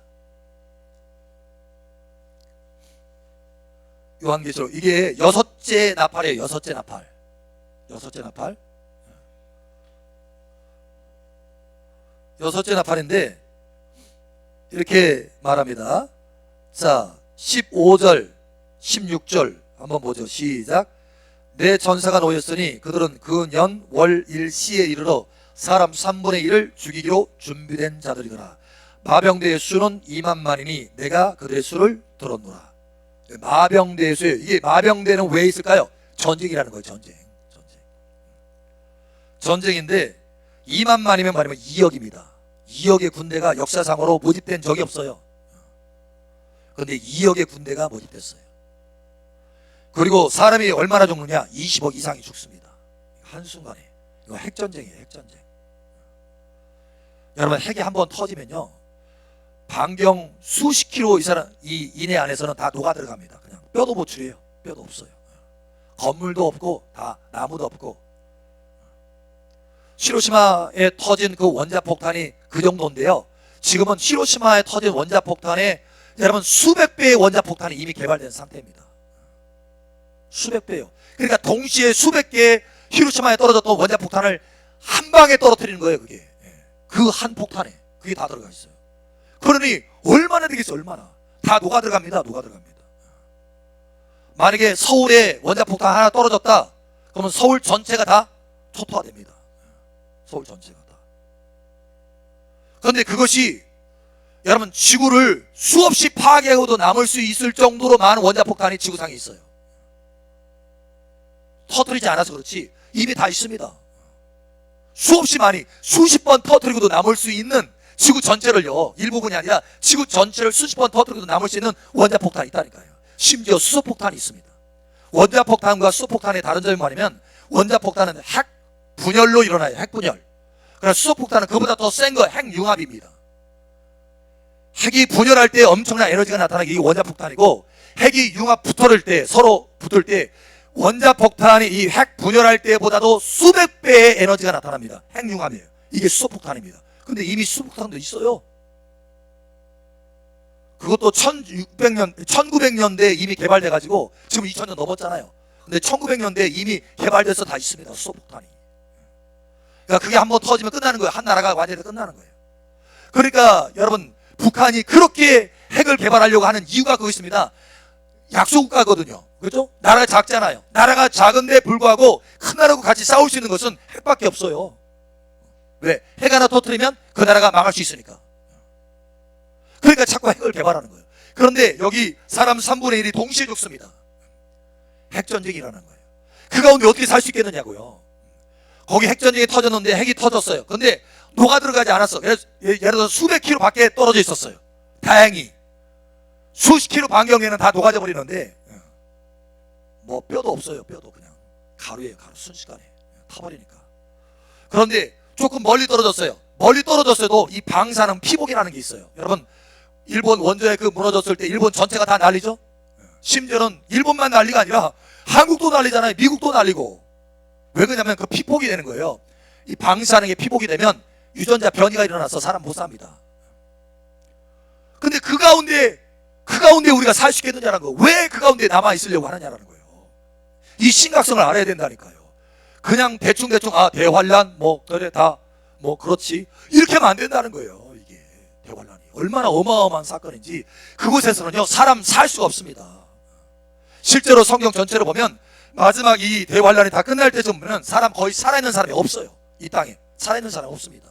요한계시록, 이게 6째 나팔이에요. 6째 나팔. 6째 나팔. 6째 나팔인데 이렇게 말합니다. 자, 15절 16절 한번 보죠. 시작. 내 전사가 놓였으니 그들은 그 년 월 일시에 이르러 사람 3분의 1을 죽이기로 준비된 자들이더라. 마병대의 수는 2만만이니 내가 그들의 수를 들었노라. 마병대의 수예요. 이게 마병대는 왜 있을까요? 전쟁이라는 거예요. 전쟁인데 2만만이면 말이면 2억입니다. 2억의 군대가 역사상으로 모집된 적이 없어요. 그런데 2억의 군대가 모집됐어요. 그리고 사람이 얼마나 죽느냐? 20억 이상이 죽습니다. 한순간에. 이거 핵전쟁이에요. 핵전쟁. 여러분, 핵이 한번 터지면요, 반경 수십 킬로 이내 안에서는 다 녹아 들어갑니다. 그냥 뼈도 보출해요. 뼈도 없어요. 건물도 없고 다 나무도 없고. 히로시마에 터진 그 원자폭탄이 그 정도인데요, 지금은 히로시마에 터진 원자폭탄에 여러분 수백 배의 원자폭탄이 이미 개발된 상태입니다. 수백 배요. 그러니까 동시에 수백 개의 히로시마에 떨어졌던 원자폭탄을 한 방에 떨어뜨리는 거예요. 그게 그 한 폭탄에 그게 다 들어가 있어요. 그러니 얼마나 되겠어요. 얼마나. 다 녹아 들어갑니다. 녹아 들어갑니다. 만약에 서울에 원자폭탄 하나 떨어졌다 그러면 서울 전체가 다 초토화됩니다. 서울 전체가 다. 그런데 그것이 여러분 지구를 수없이 파괴하고도 남을 수 있을 정도로 많은 원자폭탄이 지구상에 있어요. 터뜨리지 않아서 그렇지 이미 다 있습니다. 수없이 많이 수십 번 터뜨리고도 남을 수 있는, 지구 전체를요, 일부분이 아니라 지구 전체를 수십 번 터뜨리고도 남을 수 있는 원자폭탄이 있다니까요. 심지어 수소폭탄이 있습니다. 원자폭탄과 수소폭탄의 다른 점이 뭐냐면 원자폭탄은 핵 분열로 일어나요. 핵 분열. 그러나 수소폭탄은 그보다 더 센 거 핵융합입니다. 핵이 분열할 때 엄청난 에너지가 나타나는 게 원자폭탄이고, 핵이 융합 붙을 때, 서로 붙을 때 원자폭탄이 이 핵 분열할 때보다도 수백 배의 에너지가 나타납니다. 핵융합이에요. 이게 수소폭탄입니다. 근데 이미 수소폭탄도 있어요. 그것도 1900년대에 이미 개발돼가지고 지금 2000년 넘었잖아요. 근데 1900년대에 이미 개발돼서 다 있습니다. 수소폭탄이. 그러니까 그게 한번 터지면 끝나는 거예요. 한 나라가 완전히 끝나는 거예요. 그러니까 여러분, 북한이 그렇게 핵을 개발하려고 하는 이유가 그거 있습니다. 약소국가거든요. 그렇죠? 나라가 작잖아요. 나라가 작은데 불구하고 큰 나라하고 같이 싸울 수 있는 것은 핵밖에 없어요. 왜? 핵 하나 터뜨리면 그 나라가 망할 수 있으니까. 그러니까 자꾸 핵을 개발하는 거예요. 그런데 여기 사람 3분의 1이 동시에 죽습니다. 핵전쟁이 일어난 거예요. 그 가운데 어떻게 살 수 있겠느냐고요. 거기 핵전쟁이 터졌는데 핵이 터졌어요. 그런데 녹아 들어가지 않았어. 예를 들어서 수백 킬로 밖에 떨어져 있었어요. 다행히. 수십 킬로 반경에는 다 녹아져 버리는데 뭐 뼈도 없어요. 뼈도 그냥 가루예요. 가루. 순식간에 타버리니까. 그런데 조금 멀리 떨어졌어요. 멀리 떨어졌어도 이 방사능 피복이라는 게 있어요. 여러분, 일본 원전핵 무너졌을 때 일본 전체가 다 난리죠. 심지어는 일본만 난리가 아니라 한국도 난리잖아요. 미국도 난리고. 왜 그러냐면 그 피복이 되는 거예요. 이 방사능에 피복이 되면 유전자 변이가 일어나서 사람 못 삽니다. 근데 그 가운데 우리가 살 수 있겠느냐는 거. 왜 그 가운데 남아 있으려고 하느냐라는 거예요. 이 심각성을 알아야 된다니까요. 그냥 대충 대환란 그래 다 그렇지 이렇게 하면 안 된다는 거예요. 이게 대환란이 얼마나 어마어마한 사건인지. 그곳에서는요 사람 살 수가 없습니다. 실제로 성경 전체를 보면 마지막 이 대환란이 다 끝날 때쯤 보면 사람 거의 살아있는 사람이 없어요. 이 땅에 살아있는 사람이 없습니다.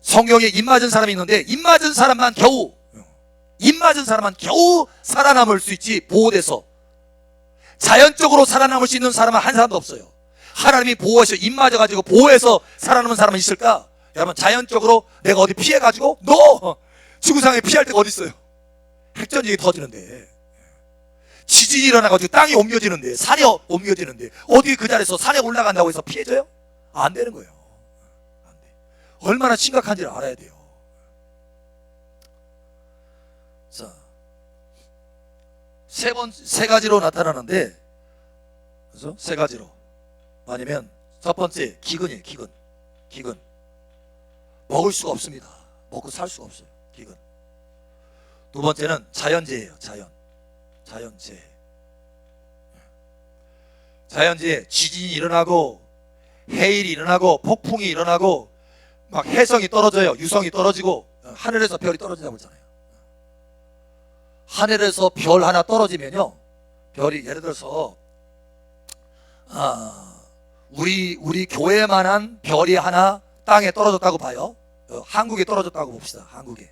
성경에 입 맞은 사람이 있는데 입 맞은 사람만 겨우 살아남을 수 있지. 보호돼서 자연적으로 살아남을 수 있는 사람은 한 사람도 없어요. 하나님이 보호하셔 입 맞아가지고 보호해서 살아남은 사람은 있을까? 여러분, 자연적으로 내가 어디 피해가지고 너 지구상에 피할 데가 어디 있어요? 핵전쟁이 터지는데, 지진이 일어나가지고 땅이 옮겨지는데, 산이 옮겨지는데 어떻게 그 자리에서 산에 올라간다고 해서 피해져요? 안 되는 거예요. 안 돼. 얼마나 심각한지를 알아야 돼요. 자, 세 가지로 나타나는데, 그래서 세 가지로. 아니면 첫 번째 기근이에요. 기근. 먹을 수가 없습니다. 먹고 살 수가 없어요. 기근. 두 번째는 자연재해예요. 자연재해. 지진이 일어나고 해일이 일어나고 폭풍이 일어나고 막 해성이 떨어져요. 유성이 떨어지고 하늘에서 별이 떨어진다고 했잖아요. 하늘에서 별 하나 떨어지면요, 별이 예를 들어서 우리 교회만한 별이 하나 땅에 떨어졌다고 봐요. 한국에 떨어졌다고 봅시다. 한국에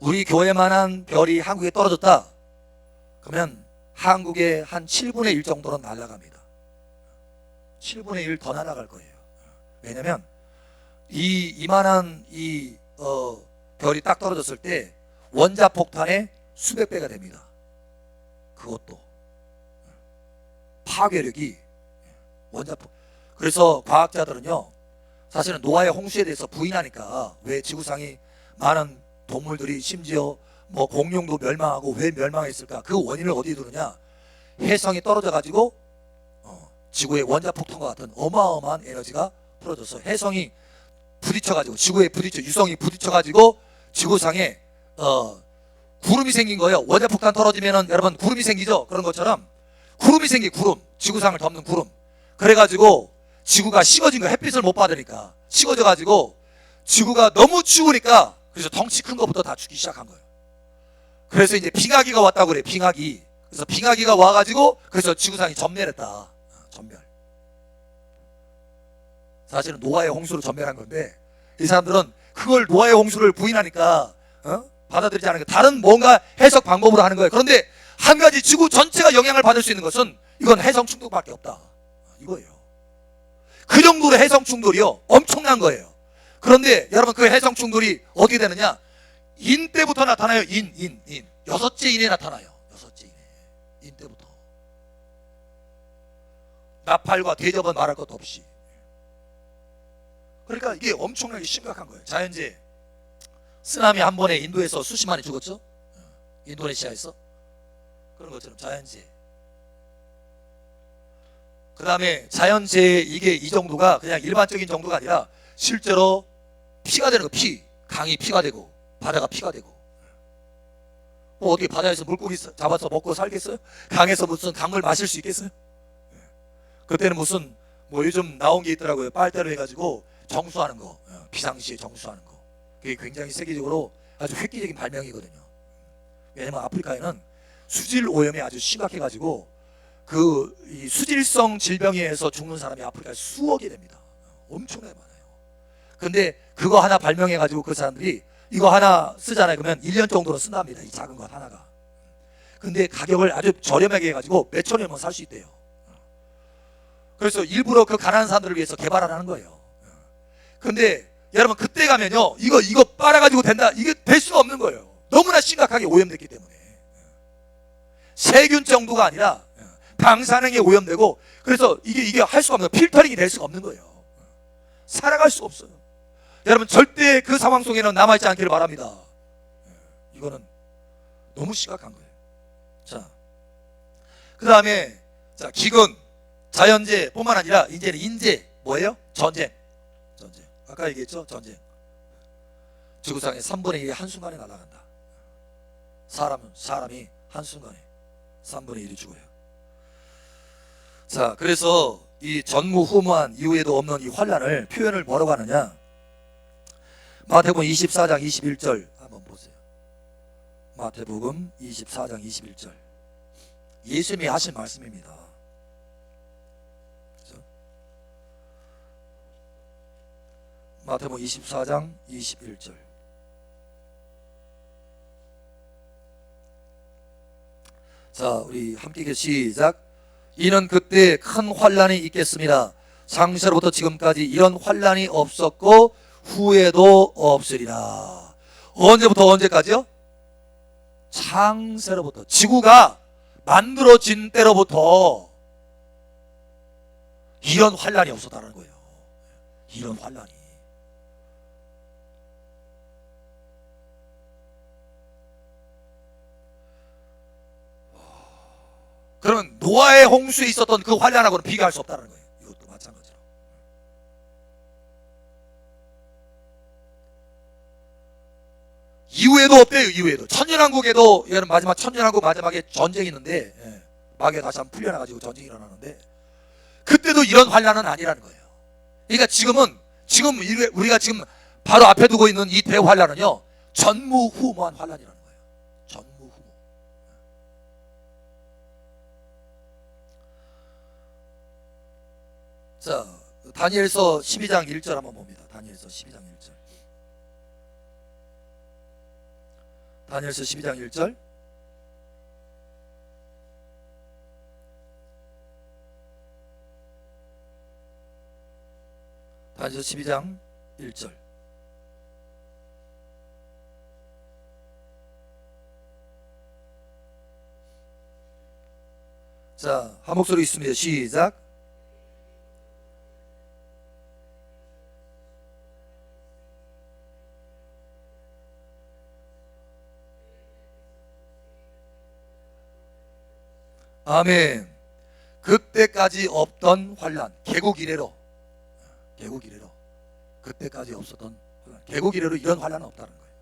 우리 교회만한 별이 한국에 떨어졌다 그러면 한국의 한 7분의 1 정도는 날아갑니다. 7분의 1 더 날아갈 거예요. 왜냐면 이만한 별이 딱 떨어졌을 때 원자폭탄의 수백 배가 됩니다. 그것도 파괴력이 원자폭. 그래서 과학자들은요, 사실은 노아의 홍수에 대해서 부인하니까, 왜 지구상이 많은 동물들이 심지어 뭐 공룡도 멸망하고 왜 멸망했을까? 그 원인을 어디에 두느냐? 해성이 떨어져 가지고 지구의 원자폭탄과 같은 어마어마한 에너지가 풀어져서 해성이 부딪혀가지고, 지구에 부딪혀, 유성이 부딪혀가지고 지구상에 구름이 생긴 거예요. 원자폭탄 떨어지면은 여러분 구름이 생기죠. 그런 것처럼 구름이 생기, 구름, 지구상을 덮는 구름. 그래가지고 지구가 식어진 거, 햇빛을 못 받으니까 식어져가지고 지구가 너무 추우니까, 그래서 덩치 큰 거부터 다 죽기 시작한 거예요. 그래서 이제 빙하기가 왔다고 그래. 빙하기. 그래서 빙하기가 와가지고 그래서 지구상이 전멸했다. 전멸. 사실은 노아의 홍수로 전멸한 건데, 이 사람들은 그걸 노아의 홍수를 부인하니까 받아들이지 않으니까 다른 뭔가 해석 방법으로 하는 거예요. 그런데 한 가지, 지구 전체가 영향을 받을 수 있는 것은 이건 해성 충돌밖에 없다, 이거예요. 그 정도로 해성 충돌이요, 엄청난 거예요. 그런데 여러분, 그 해성 충돌이 어떻게 되느냐? 인 때부터 나타나요. 인. 여섯째 인에 나타나요. 여섯째 인에. 인 때부터. 나팔과 대접은 말할 것도 없이. 그러니까 이게 엄청나게 심각한 거예요. 자연재해. 쓰나미 한 번에 인도에서 수십만이 죽었죠. 인도네시아에서. 그런 것처럼 자연재해. 그 다음에 자연재해, 이게 이 정도가 그냥 일반적인 정도가 아니라 실제로 피가 되는 거. 피. 강이 피가 되고 바다가 피가 되고. 뭐 어디 바다에서 물고기 잡아서 먹고 살겠어요? 강에서 무슨 강물 마실 수 있겠어요? 그때는 무슨 뭐 요즘 나온 게 있더라고요. 빨대로 해가지고 정수하는 거, 비상시에 정수하는 거. 그게 굉장히 세계적으로 아주 획기적인 발명이거든요. 왜냐면 아프리카에는 수질 오염이 아주 심각해가지고 이 수질성 질병에 의해서 죽는 사람이 아프리카에 수억이 됩니다. 엄청나게 많아요. 근데 그거 하나 발명해가지고 그 사람들이 이거 하나 쓰잖아요. 그러면 1년 정도로 쓴답니다. 이 작은 것 하나가. 근데 가격을 아주 저렴하게 해가지고 몇천 원이면 살 수 있대요. 그래서 일부러 그 가난한 사람들을 위해서 개발을 하는 거예요. 근데 여러분, 그때 가면요, 이거 빨아가지고 된다, 이게 될 수가 없는 거예요. 너무나 심각하게 오염됐기 때문에. 세균 정도가 아니라 방사능에 오염되고, 그래서 이게 할 수가 없는 거예요. 필터링이 될 수가 없는 거예요. 살아갈 수 없어요. 여러분, 절대 그 상황 속에는 남아있지 않기를 바랍니다. 이거는 너무 심각한 거예요. 자, 그 다음에 기근, 자연재해 뿐만 아니라 이제는 인재, 뭐예요? 전쟁. 아까 얘기했죠? 전쟁. 지구상의 3분의 1이 한순간에 날아간다. 사람이 한순간에 3분의 1이 죽어요. 자, 그래서 이 전무후무한 이후에도 없는 이 환란을 표현을 뭐라고 하느냐? 마태복음 24장 21절 한번 보세요. 마태복음 24장 21절. 예수님이 하신 말씀입니다. 그렇죠? 마태복음 24장 21절. 자, 우리 함께 시작. 이는 그때 큰 환란이 있겠습니다. 창세로부터 지금까지 이런 환란이 없었고 후에도 없으리라. 언제부터 언제까지요? 창세로부터, 지구가 만들어진 때로부터 이런 환란이 없었다는 거예요. 이런 환란이. 그러면 노아의 홍수에 있었던 그 환란하고는 비교할 수 없다는 거예요. 이것도 마찬가지로. 이후에도 없대요. 이후에도 천년왕국에도, 여러분, 마지막 천년왕국 마지막에 전쟁이 있는데, 마귀가 다시 한번 풀려나가지고 전쟁이 일어나는데, 그때도 이런 환란은 아니라는 거예요. 그러니까 지금 우리가 지금 바로 앞에 두고 있는 이 대환란은요, 전무후무한 환란이라는 거예요. 전무후무. 자, 다니엘서 12장 1절 한번 봅니다. 다니엘서 12장 1절. 다니엘서 12장 1절. 다니엘서 12장 1절. 자, 한 목소리 있습니다. 시작. 아멘. 그때까지 없던 환난, 개국 이래로 그때까지 없었던 환난, 개국 이래로 이런 환난은 없다는 거예요.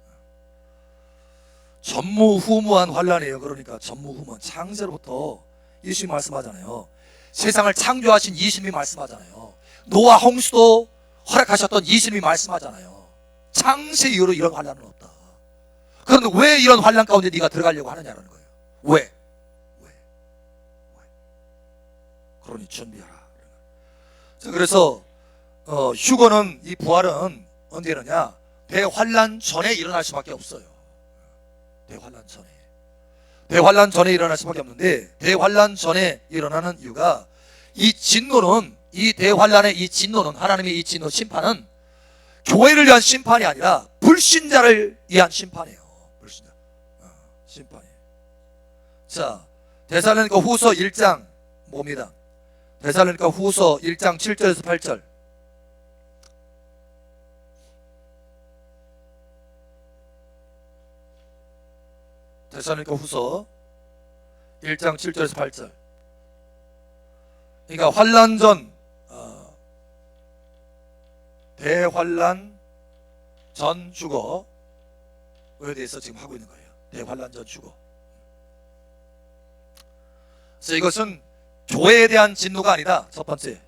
전무후무한 환난이에요. 그러니까 전무후무한, 창세로부터 예수님이 말씀하잖아요. 세상을 창조하신 예수님이 말씀하잖아요. 노아 홍수도 허락하셨던 예수님이 말씀하잖아요. 창세 이후로 이런 환난은 없다. 그런데 왜 이런 환난 가운데 네가 들어가려고 하느냐는 거예요. 왜? 그러니 준비하라. 자, 그래서 휴거는, 이 부활은 언제 일어나냐? 대환란 전에 일어날 수밖에 없어요. 대환란 전에 일어날 수밖에 없는데, 대환란 전에 일어나는 이유가, 이 진노는, 이 대환란의 이 진노는, 하나님의 이 진노 심판은 교회를 위한 심판이 아니라 불신자를 위한 심판이에요. 불신자 심판이에요. 자, 데살로니가 후서 1장 뭡니다? 데살로니가 후서 1장 7절에서 8절. 데살로니가 후서 1장 7절에서 8절. 그러니까 환난 전, 대환란 전 주거에 대해서 지금 하고 있는 거예요. 대환란 전 주거. 그래서 이것은 교회에 대한 진노가 아니다. 첫 번째,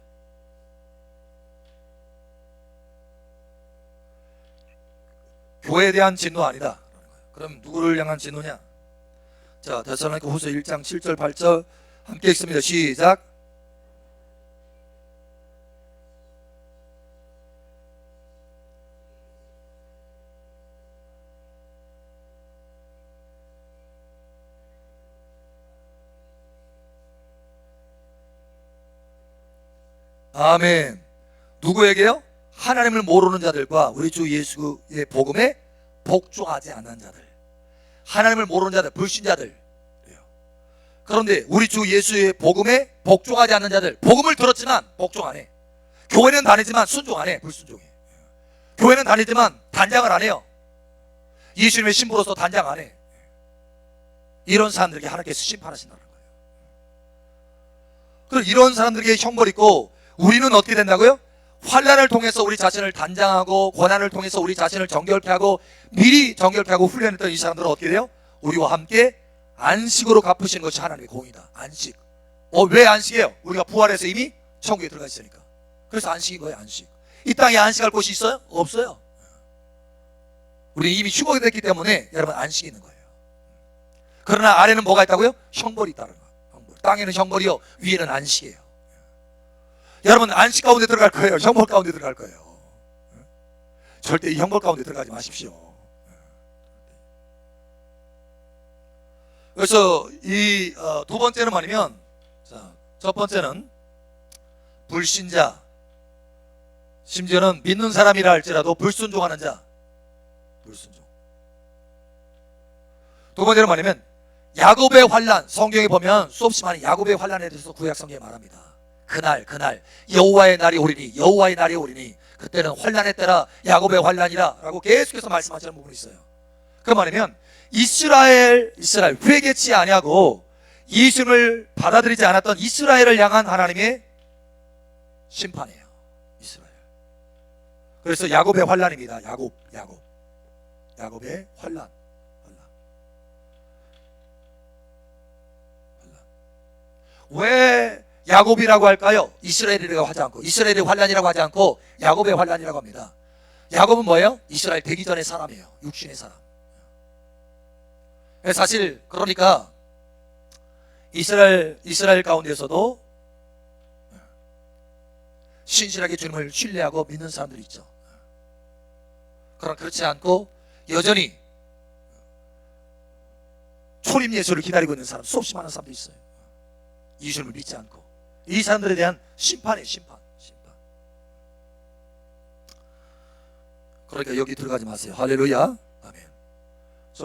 교회에 대한 진노 아니다. 그럼 누구를 향한 진노냐? 자, 데살로니가 후서 1장 7절 8절 함께 읽습니다. 시작. 아멘. 누구에게요? 하나님을 모르는 자들과 우리 주 예수의 복음에 복종하지 않는 자들, 하나님을 모르는 자들, 불신자들. 그런데 우리 주 예수의 복음에 복종하지 않는 자들, 복음을 들었지만 복종 안 해. 교회는 다니지만 순종 안 해. 불순종해. 교회는 다니지만 단장을 안 해요. 예수님의 신부로서 단장 안 해. 이런 사람들에게 하나님께서 심판하신다는 거예요. 그럼 이런 사람들에게 형벌이 있고, 우리는 어떻게 된다고요? 환난을 통해서 우리 자신을 단장하고, 고난을 통해서 우리 자신을 정결케 하고, 미리 정결케 하고 훈련했던 이 사람들은 어떻게 돼요? 우리와 함께 안식으로 갚으시는 것이 하나님의 공이다. 안식. 왜 안식이에요? 우리가 부활해서 이미 천국에 들어가 있으니까. 그래서 안식인 거예요. 안식. 이 땅에 안식할 곳이 있어요? 없어요. 우리 이미 휴거가 됐기 때문에 여러분 안식이 있는 거예요. 그러나 아래는 뭐가 있다고요? 형벌이 있다는 거예요. 형벌. 땅에는 형벌이요, 위에는 안식이에요. 여러분 안식 가운데 들어갈 거예요? 형벌 가운데 들어갈 거예요? 절대 이 형벌 가운데 들어가지 마십시오. 그래서 이 두 번째는 뭐냐면, 자, 첫 번째는 불신자, 심지어는 믿는 사람이라 할지라도 불순종하는 자, 불순종. 두 번째는 뭐냐면 야곱의 환난. 성경에 보면 수없이 많은 야곱의 환난에 대해서 구약 성경에 말합니다. 그날 여호와의 날이 오리니, 여호와의 날이 오리니 그때는 환난의 때라, 야곱의 환난이라 라고 계속해서 말씀하시는 부분이 있어요. 그 말이면 이스라엘 회개치 아니하고 예수님을 받아들이지 않았던 이스라엘을 향한 하나님의 심판이에요. 이스라엘. 그래서 야곱의 환난입니다. 야곱의 환난. 왜 야곱이라고 할까요? 이스라엘이라고 하지 않고, 이스라엘의 환난이라고 하지 않고 야곱의 환난이라고 합니다. 야곱은 뭐예요? 이스라엘 되기 전의 사람이에요. 육신의 사람. 사실 그러니까 이스라엘 가운데서도 신실하게 주님을 신뢰하고 믿는 사람들이 있죠. 그러나 그렇지 않고 여전히 초림 예수를 기다리고 있는 사람, 수없이 많은 사람들이 있어요. 예수님을 믿지 않고. 이 사람들에 대한 심판이에요. 심판. 그러니까 여기 들어가지 마세요. 할렐루야. 아멘.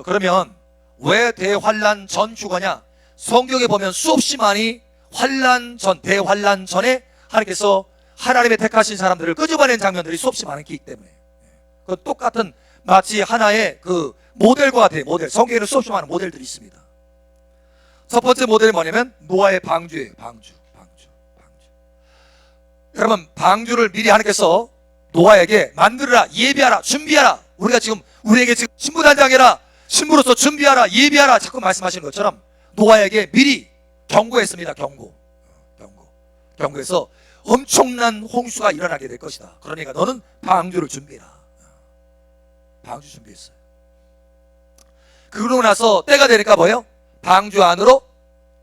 그러면 왜 대환란 전 휴거냐? 성경에 보면 수없이 많이 환란 전, 대환란 전에 하나님께서 하나님의 택하신 사람들을 끄집어낸 장면들이 수없이 많기 때문에, 그 똑같은 마치 하나의 그 모델과 같아요. 모델. 성경에는 수없이 많은 모델들이 있습니다. 첫 번째 모델이 뭐냐면 노아의 방주예요. 방주. 여러분, 방주를 미리 하나님께서 노아에게 만들어라, 예비하라, 준비하라. 우리에게 지금 신부단장해라, 신부로서 준비하라, 예비하라 자꾸 말씀하시는 것처럼 노아에게 미리 경고했습니다. 경고해서 엄청난 홍수가 일어나게 될 것이다. 그러니까 너는 방주를 준비해라. 방주 준비했어요. 그러고 나서 때가 되니까 뭐예요? 방주 안으로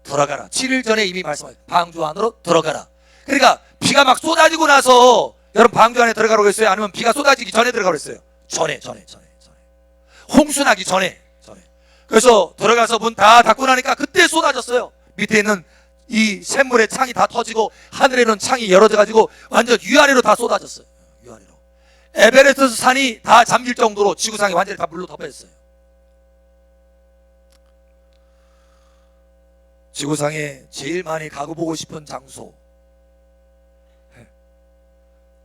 들어가라. 7일 전에 이미 말씀하셨어요. 방주 안으로 들어가라. 그러니까 비가 막 쏟아지고 나서 여러분 방주 안에 들어가라고 했어요? 아니면 비가 쏟아지기 전에 들어가라고 했어요? 전에. 홍수 나기 전에. 그래서 들어가서 문 다 닫고 나니까 그때 쏟아졌어요. 밑에 있는 이 샘물의 창이 다 터지고 하늘에는 창이 열어져 가지고 완전 위아래로 다 쏟아졌어요. 위아래로. 에베레스트 산이 다 잠길 정도로 지구상이 완전히 다 물로 덮여졌어요. 지구상에 제일 많이 가고 보고 싶은 장소,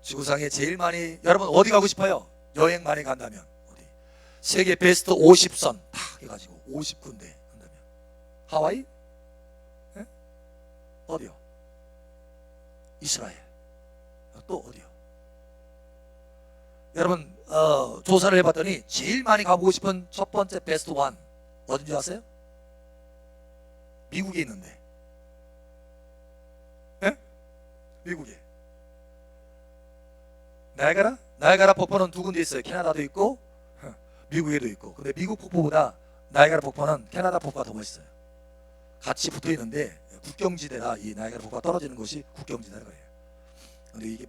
지구상에 제일 많이, 여러분 어디 가고 싶어요? 여행 많이 간다면 어디? 세계 베스트 50선 다 해가지고 50군데 간다면 하와이? 네? 어디요? 이스라엘. 또 어디요? 여러분 조사를 해봤더니 제일 많이 가보고 싶은 첫 번째 베스트 1 어딘지 아세요? 미국에 있는데. 네? 미국에 나이아가라 폭포는 두 군데 있어요. 캐나다도 있고 미국에도 있고. 근데 미국 폭포보다 나이아가라 폭포는 캐나다 폭포가 더 멋있어요. 같이 붙어 있는데 국경지대라, 이 나이아가라 폭포가 떨어지는 곳이 국경지대라 그래요. 근데 이게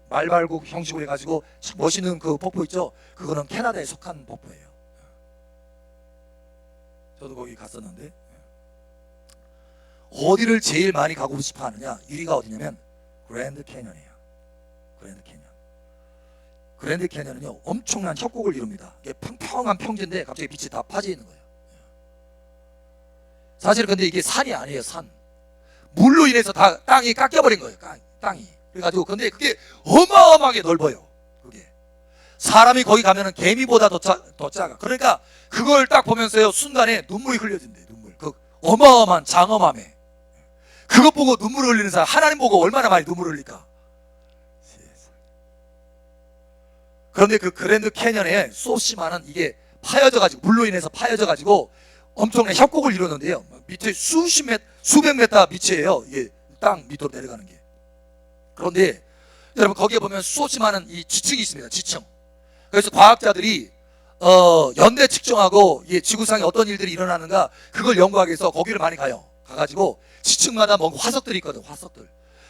말발굽 형식으로 해가지고 참 멋있는 그 폭포 있죠? 그거는 캐나다에 속한 폭포예요. 저도 거기 갔었는데, 어디를 제일 많이 가고 싶어 하느냐? 1위가 어디냐면 그랜드 캐년이에요. 그랜드 캐년은요 엄청난 협곡을 이룹니다. 이게 평평한 평지인데 갑자기 빛이 다 파져 있는 거예요. 사실 근데 이게 산이 아니에요. 산. 물로 인해서 다 땅이 깎여버린 거예요. 땅이. 그래가지고 근데 그게 어마어마하게 넓어요. 그게 사람이 거기 가면은 개미보다 더 작아. 그러니까 그걸 딱 보면서요 순간에 눈물이 흘려진대. 눈물. 그 어마어마한 장엄함에 그것 보고 눈물을 흘리는 사람, 하나님 보고 얼마나 많이 눈물을 흘릴까. 그런데 그 그랜드 캐년에 수없이 많은 이게 파여져가지고, 물로 인해서 파여져가지고 엄청난 협곡을 이루는데요. 밑에 수백 메타 밑이에요. 이게 땅 밑으로 내려가는 게. 그런데 여러분 거기에 보면 수없이 많은 이 지층이 있습니다. 지층. 그래서 과학자들이 연대 측정하고 지구상에 어떤 일들이 일어나는가 그걸 연구하기 위해서 거기를 많이 가요. 가가지고 지층마다 뭔가 화석들이 있거든. 화석들.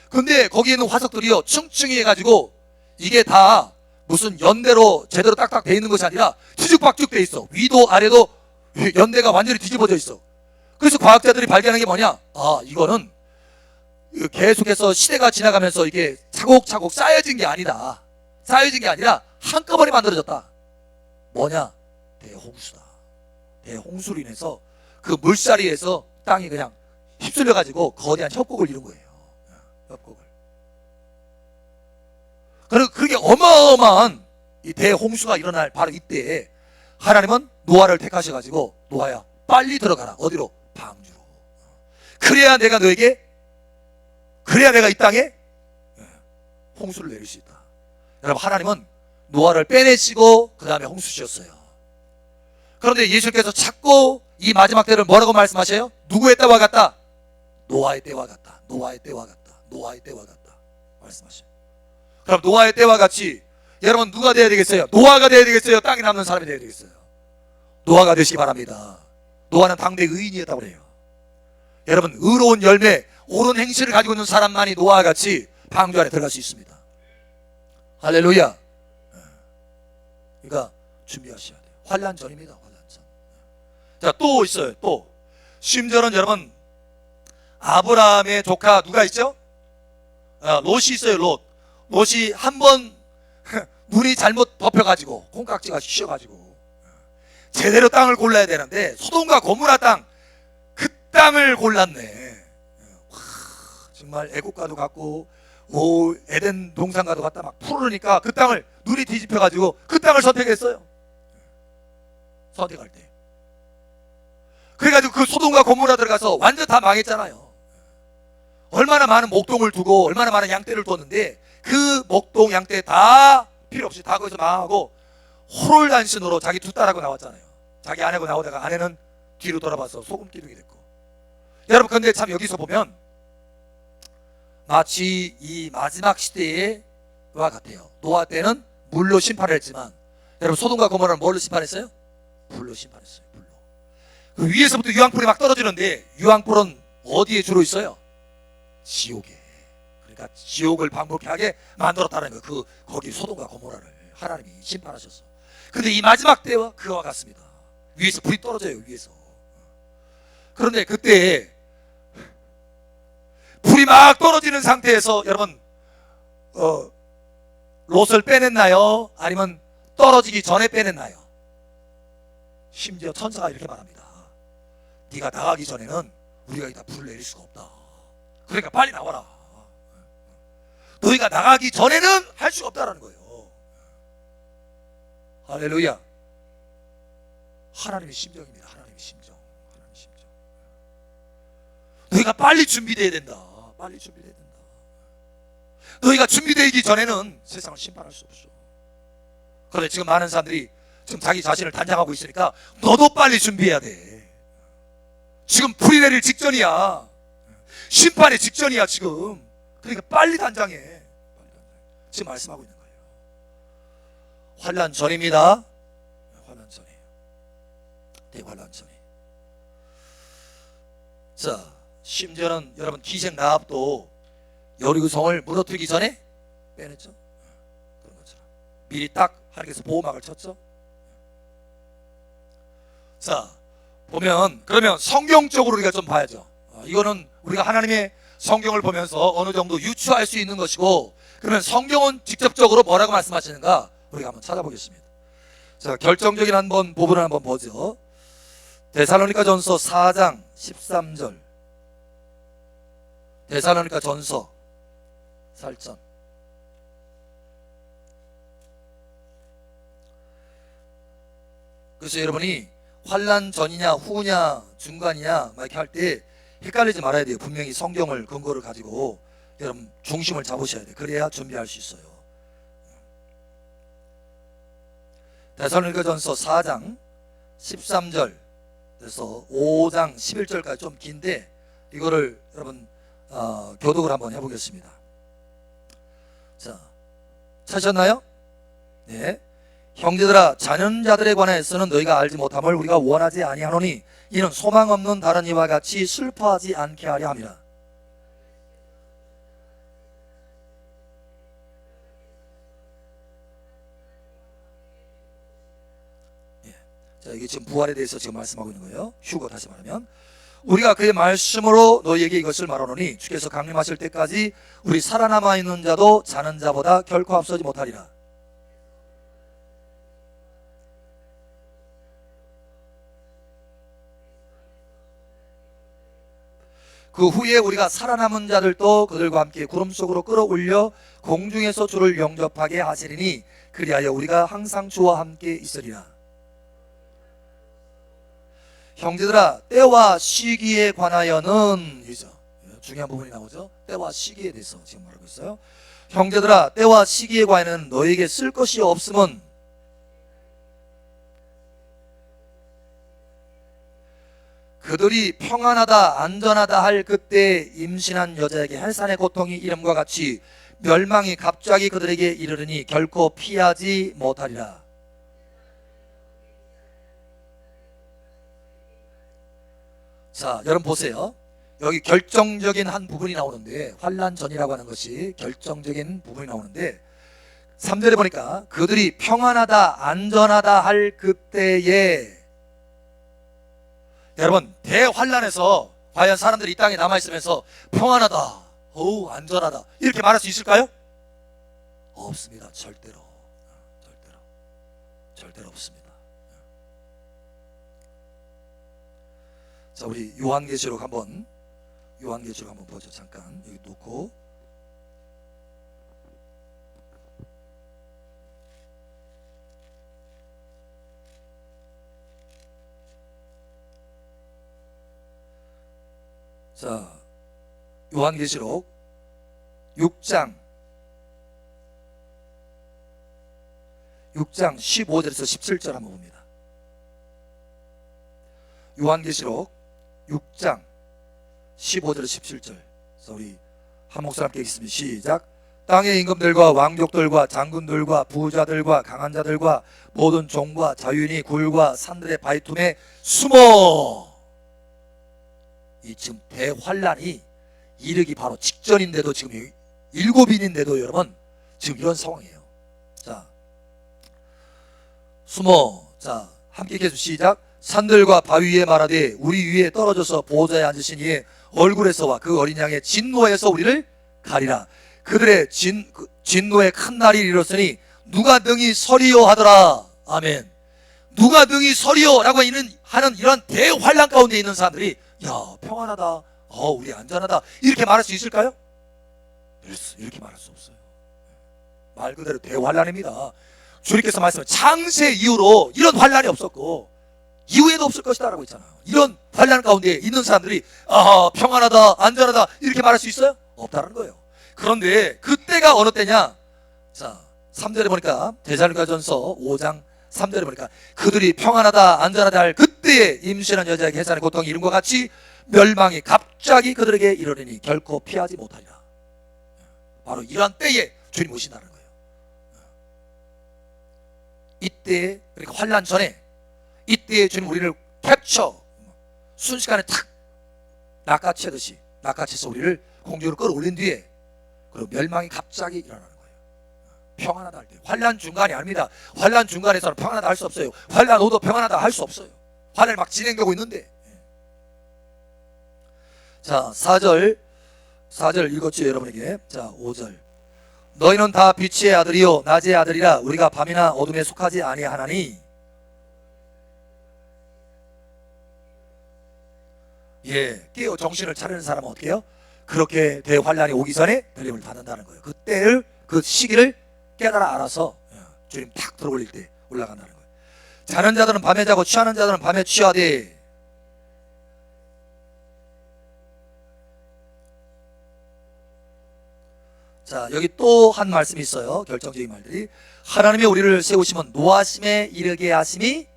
근데 거기에 있는 화석들이요 층층이 해가지고 이게 다 무슨 연대로 제대로 딱딱 돼 있는 것이 아니라 뒤죽박죽 돼 있어. 위도 아래도 연대가 완전히 뒤집어져 있어. 그래서 과학자들이 발견한 게 뭐냐? 이거는 계속해서 시대가 지나가면서 이게 차곡차곡 쌓여진 게 아니다. 쌓여진 게 아니라 한꺼번에 만들어졌다. 뭐냐? 대홍수다. 대홍수로 인해서 그 물살이에서 땅이 그냥 휩쓸려가지고 거대한 협곡을 이룬 거예요. 협곡을. 그리고 그게 어마어마한 이 대홍수가 일어날 바로 이때에 하나님은 노아를 택하셔가지고 노아야 빨리 들어가라. 어디로? 방주로. 그래야 내가 이 땅에 홍수를 내릴 수 있다. 여러분 하나님은 노아를 빼내시고 그 다음에 홍수셨어요. 그런데 예수님께서 자꾸 이 마지막 때를 뭐라고 말씀하셔요? 누구의 때와 같다? 노아의 때와 같다. 노아의 때와 같다. 노아의 때와 같다 말씀하셔요. 그럼 노아의 때와 같이 여러분 누가 돼야 되겠어요? 노아가 돼야 되겠어요? 땅에 남는 사람이 돼야 되겠어요? 노아가 되시기 바랍니다. 노아는 당대 의인이었다고 그래요. 여러분 의로운 열매, 옳은 행실을 가지고 있는 사람만이 노아와 같이 방주 안에 들어갈 수 있습니다. 할렐루야. 그러니까 준비하셔야 돼요. 환난 전입니다. 환난 전. 자, 또 있어요. 또 심지어는 여러분 아브라함의 조카 누가 있죠? 롯이 있어요. 롯이 한번 눈이 잘못 덮여가지고 콩깍지가 씌어가지고 제대로 땅을 골라야 되는데 소돔과 고모라 땅, 그 땅을 골랐네. 와, 정말 애국가도 같고 에덴 동산가도 갔다 막 푸르니까 그 땅을 눈이 뒤집혀가지고 그 땅을 선택했어요. 선택할 때. 그래가지고 그 소돔과 고모라 들어가서 완전 다 망했잖아요. 얼마나 많은 목동을 두고 얼마나 많은 양떼를 뒀는데 그 목동 양떼 다 필요 없이 다 거기서 망하고 호롤단신으로 자기 두 딸하고 나왔잖아요. 자기 아내고 나오다가 아내는 뒤로 돌아봐서 소금 기둥이 됐고. 여러분, 근데 참 여기서 보면 마치 이 마지막 시대와 같아요. 노아 때는 물로 심판을 했지만 여러분, 소돔과 고모라는 뭘로 심판했어요? 불로 심판했어요. 불로. 그 위에서부터 유황불이 막 떨어지는데 유황불은 어디에 주로 있어요? 지옥에. 그러니까 지옥을 방불케 하게 만들었다는 거. 거기 소돔과 고모라를 하나님이 심판하셨어. 근데 이 마지막 때와 그와 같습니다. 위에서 불이 떨어져요. 위에서. 그런데 그때 불이 막 떨어지는 상태에서 여러분, 롯을 빼냈나요? 아니면 떨어지기 전에 빼냈나요? 심지어 천사가 이렇게 말합니다. 네가 나가기 전에는 우리가 이따 불을 내릴 수가 없다. 그러니까 빨리 나와라. 너희가 나가기 전에는 할 수가 없다라는 거예요. 할렐루야. 하나님의 심정입니다. 하나님의 심정. 하나님의 심정. 너희가 빨리 준비돼야 된다. 빨리 준비돼야 된다. 너희가 준비되기 전에는 세상을 심판할 수 없어. 그런데 지금 많은 사람들이 지금 자기 자신을 단장하고 있으니까 너도 빨리 준비해야 돼. 지금 불이 내릴 직전이야. 심판의 직전이야 지금. 그러니까 빨리 단장해. 지금 말씀하고 있는 거예요. 환난 전입니다. 환난 전이에요. 대환난 전이에요. 자, 심지어는 여러분 기생 라합도 여리고성을 무너뜨리기 전에 빼냈죠. 그런 것처럼 미리 딱 하나님께서 보호막을 쳤죠. 자, 보면 그러면 성경적으로 우리가 좀 봐야죠. 이거는 우리가 하나님의 성경을 보면서 어느 정도 유추할 수 있는 것이고, 그러면 성경은 직접적으로 뭐라고 말씀하시는가 우리가 한번 찾아보겠습니다. 자, 결정적인 한번 부분을 한번 보죠. 데살로니가전서 4장 13절. 데살로니가전서 4장. 그래서 여러분이 환난 전이냐 후냐 중간이냐 막 이렇게 할 때 헷갈리지 말아야 돼요. 분명히 성경을 근거를 가지고 여러분 중심을 잡으셔야 돼요. 그래야 준비할 수 있어요. 데살로니가전서 4장 13절 그래서 5장 11절까지 좀 긴데 이거를 여러분 교독을 한번 해보겠습니다. 자, 찾으셨나요? 네. 형제들아, 자연자들에 관하여서는 너희가 알지 못함을 우리가 원하지 아니하노니 이는 소망 없는 다른 이와 같이 슬퍼하지 않게 하려 함이라. 예. 자, 이게 지금 부활에 대해서 지금 말씀하고 있는 거예요. 휴거 다시 말하면 우리가 그의 말씀으로 너희에게 이것을 말하노니 주께서 강림하실 때까지 우리 살아남아 있는 자도 자는 자보다 결코 앞서지 못하리라. 그 후에 우리가 살아남은 자들도 그들과 함께 구름 속으로 끌어올려 공중에서 주를 영접하게 하시리니 그리하여 우리가 항상 주와 함께 있으리라. 형제들아, 때와 시기에 관하여는 이죠. 중요한 부분이 나오죠. 때와 시기에 대해서 지금 말하고 있어요. 형제들아, 때와 시기에 관하여는 너에게 쓸 것이 없음은 그들이 평안하다 안전하다 할 그때 임신한 여자에게 해산의 고통이 이름과 같이 멸망이 갑자기 그들에게 이르르니 결코 피하지 못하리라. 자, 여러분 보세요. 여기 결정적인 한 부분이 나오는데 환난 전이라고 하는 것이 결정적인 부분이 나오는데 3절에 보니까 그들이 평안하다 안전하다 할 그때에 여러분 대환난에서 과연 사람들이 이 땅에 남아있으면서 평안하다 안전하다 이렇게 말할 수 있을까요? 없습니다. 절대로. 절대로 없습니다. 자, 우리 요한계시록 한번 보죠. 잠깐 여기 놓고. 자, 요한계시록 6장 15절에서 17절 한번 봅니다. 요한계시록 6장 15절에서 17절. 그래서 우리 한 목사 함께 읽습니다. 시작. 땅의 임금들과 왕족들과 장군들과 부자들과 강한 자들과 모든 종과 자유인이 굴과 산들의 바위틈에 숨어. 이 지금 대환란이 이르기 바로 직전인데도 지금 7인인데도 여러분 지금 이런 상황이에요. 자, 숨어. 자, 함께 계속 시작. 산들과 바위 위에 말하되 우리 위에 떨어져서 보호자에 앉으신 이의 얼굴에서와 그 어린 양의 진노에서 우리를 가리라. 그들의 진노의 큰 날이 이르렀으니 누가 능히 서리요 하더라. 아멘. 누가 능히 서리요 라고 하는 이런 대환란 가운데 있는 사람들이 야, 평안하다, 우리 안전하다 이렇게 말할 수 있을까요? 이렇게 말할 수 없어요. 말 그대로 대환란입니다. 주님께서 말씀을 창세 이후로 이런 환란이 없었고 이후에도 없을 것이다 라고 했잖아요. 이런 환란 가운데 있는 사람들이 평안하다, 안전하다 이렇게 말할 수 있어요? 없다는 거예요. 그런데 그때가 어느 때냐? 자, 3절에 보니까 데살로니가전서 5장 3절에 보니까 그들이 평안하다, 안전하다 할 그때에 임신한 여자에게 해산의 고통이 이룬 것 같이 멸망이 갑자기 그들에게 이르리니 결코 피하지 못하리라. 바로 이러한 때에 주님 오신다는 거예요. 이때, 그러니까 환란 전에 이때에 주님 우리를 캡처 순식간에 탁 낚아채서 우리를 공중으로 끌어올린 뒤에 그리고 멸망이 갑자기 일어나는 거예요. 평안하다 할 때. 환란 중간이 아닙니다. 환란 중간에서는 평안하다 할 수 없어요. 환란 후도 평안하다 할 수 없어요. 환란이 막 진행되고 있는데. 자, 4절 읽었죠 여러분에게. 자, 5절. 너희는 다 빛의 아들이요 낮의 아들이라 우리가 밤이나 어둠에 속하지 아니하나니. 예, 깨어 정신을 차리는 사람은 어떻게 해요? 그렇게 대환란이 오기 전에 들림을 받는다는 거예요. 그때를, 그 시기를 깨달아 알아서 주님 탁 들어올릴 때 올라간다는 거예요. 자는 자들은 밤에 자고 취하는 자들은 밤에 취하되. 자, 여기 또 한 말씀이 있어요. 결정적인 말들이. 하나님이 우리를 세우시면 노하심에 이르게 하심이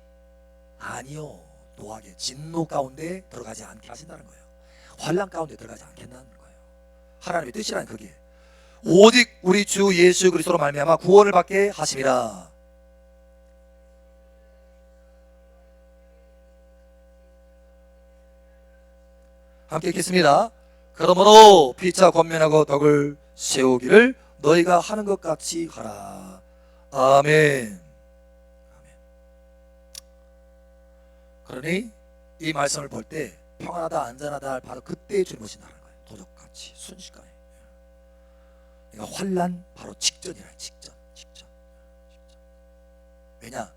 아니요. 노하게 진노 가운데 들어가지 않게 하신다는 거예요. 환란 가운데 들어가지 않겠다는 거예요. 하나님의 뜻이란 그게 오직 우리 주 예수 그리스도로 말미암아 구원을 받게 하심이라. 함께 읽겠습니다. 그러므로 피차 권면하고 덕을 세우기를 너희가 하는 것 같이 하라. 아멘. 그러니 이 말씀을 볼 때 평안하다, 안전하다 할 바로 그때에 주님 오신다는 거예요. 도적같이 순식간에. 그러니까 환란 바로 직전이라. 직전. 왜냐?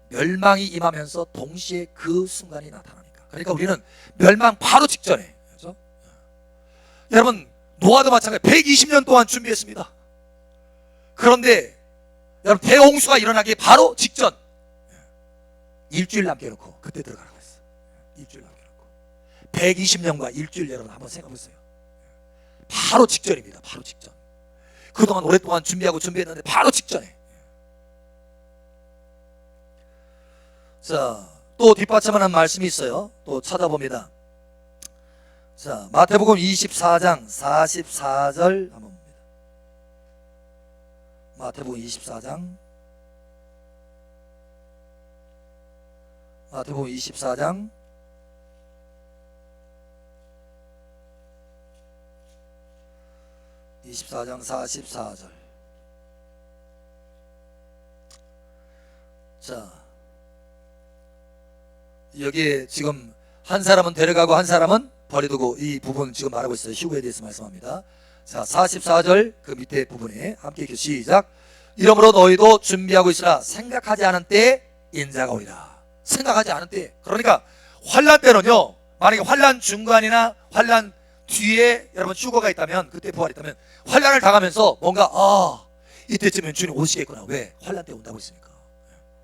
멸망이 임하면서 동시에 그 순간이 나타나니까. 그러니까 우리는 멸망 바로 직전에. 그렇죠? 여러분 노아도 마찬가지 120년 동안 준비했습니다. 그런데 여러분 대홍수가 일어나기 바로 직전 일주일 남겨놓고 그때 들어가라고 했어. 일주일 남겨놓고 120년과 일주일. 여러분 한번 생각해보세요. 바로 직전입니다. 바로 직전. 그동안 오랫동안 준비했는데 바로 직전에. 자, 또 뒷받침하는 말씀이 있어요. 또 찾아봅니다. 자, 마태복음 24장 44절 한번 봅니다. 마태복음 24장 44절. 자, 여기에 지금 한 사람은 데려가고 한 사람은 버려두고 이 부분 지금 말하고 있어요. 희고에 대해서 말씀합니다. 자, 44절 그 밑에 부분에 함께 시작. 이러므로 너희도 준비하고 있으라. 생각하지 않은 때에 인자가 오리라. 생각하지 않은 때. 그러니까 환난 때는요, 만약에 환난 중간이나 환난 뒤에 여러분 휴거가 있다면, 그때 부활이 있다면, 환난을 당하면서 뭔가 이때쯤엔 주님 오시겠구나. 왜? 환난 때 온다고 했으니까.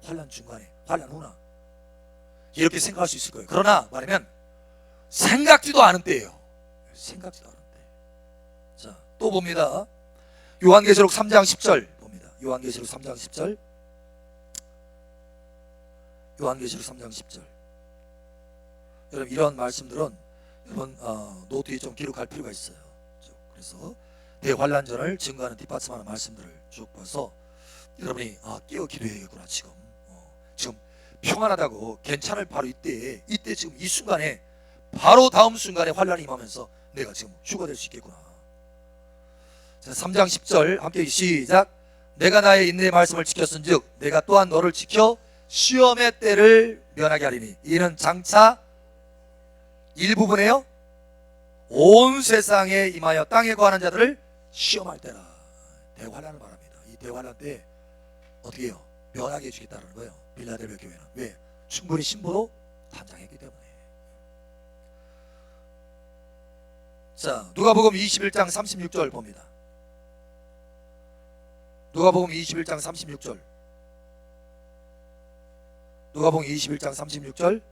환난 중간에, 환난 후나, 이렇게 생각할 수 있을 거예요. 그러나 말하면 생각지도 않은 때예요. 생각지도 않은 때. 자, 또 봅니다. 요한계시록 3장 10절 봅니다. 요한계시록 3장 10절. 요한계시록 3장 10절. 여러분, 이런 말씀들은 여러분 노트에 좀 기록할 필요가 있어요. 그래서 대환란전을 증거하는 뒷받침하는 말씀들을 쭉 봐서 여러분이 깨어 기도해야겠구나. 지금 평안하다고 괜찮을 바로 이때 지금 이 순간에, 바로 다음 순간에 환란이 임하면서 내가 지금 휴거될 수 있겠구나. 자, 3장 10절 함께 시작. 내가 나의 인내의 말씀을 지켰은즉 내가 또한 너를 지켜 시험의 때를 면하게 하리니 이는 장차 일부분에요 온 세상에 임하여 땅에 거하는 자들을 시험할 때라. 대환란을 말합니다. 이 대환란 때 어떻게 해요? 면하게 해주겠다는 거예요. 빌라델비아 교회는. 왜? 충분히 신부로 단장했기 때문에. 자, 누가복음 21장 36절 봅니다. 누가복음 21장 36절. 누가복음 21장 36절.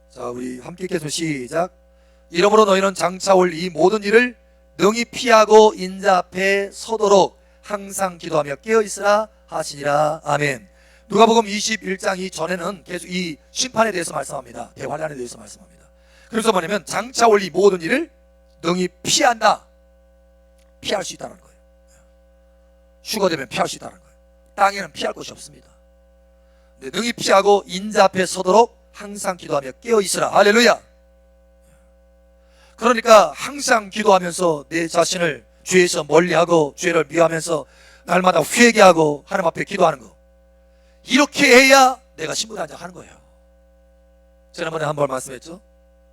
자, 우리 함께 읽겠습니다. 시작. 이러므로 너희는 장차 올 이 모든 일을 능히 피하고 인자 앞에 서도록 항상 기도하며 깨어있으라 하시니라. 아멘. 누가복음 21장 이전에는 계속 이 심판에 대해서 말씀합니다. 대환란에 대해서 말씀합니다. 그래서 뭐냐면 장차 올 이 모든 일을 능히 피한다. 피할 수 있다는 거예요. 휴거되면 피할 수 있다는 거예요. 땅에는 피할 곳이 없습니다. 근데 능히 피하고 인자 앞에 서도록 항상 기도하며 깨어있으라. 할렐루야. 그러니까 항상 기도하면서 내 자신을 죄에서 멀리하고 죄를 미워하면서 날마다 회개하고 하나님 앞에 기도하는 거, 이렇게 해야 내가 신부단장하는 거예요. 지난번에 한 번 말씀했죠.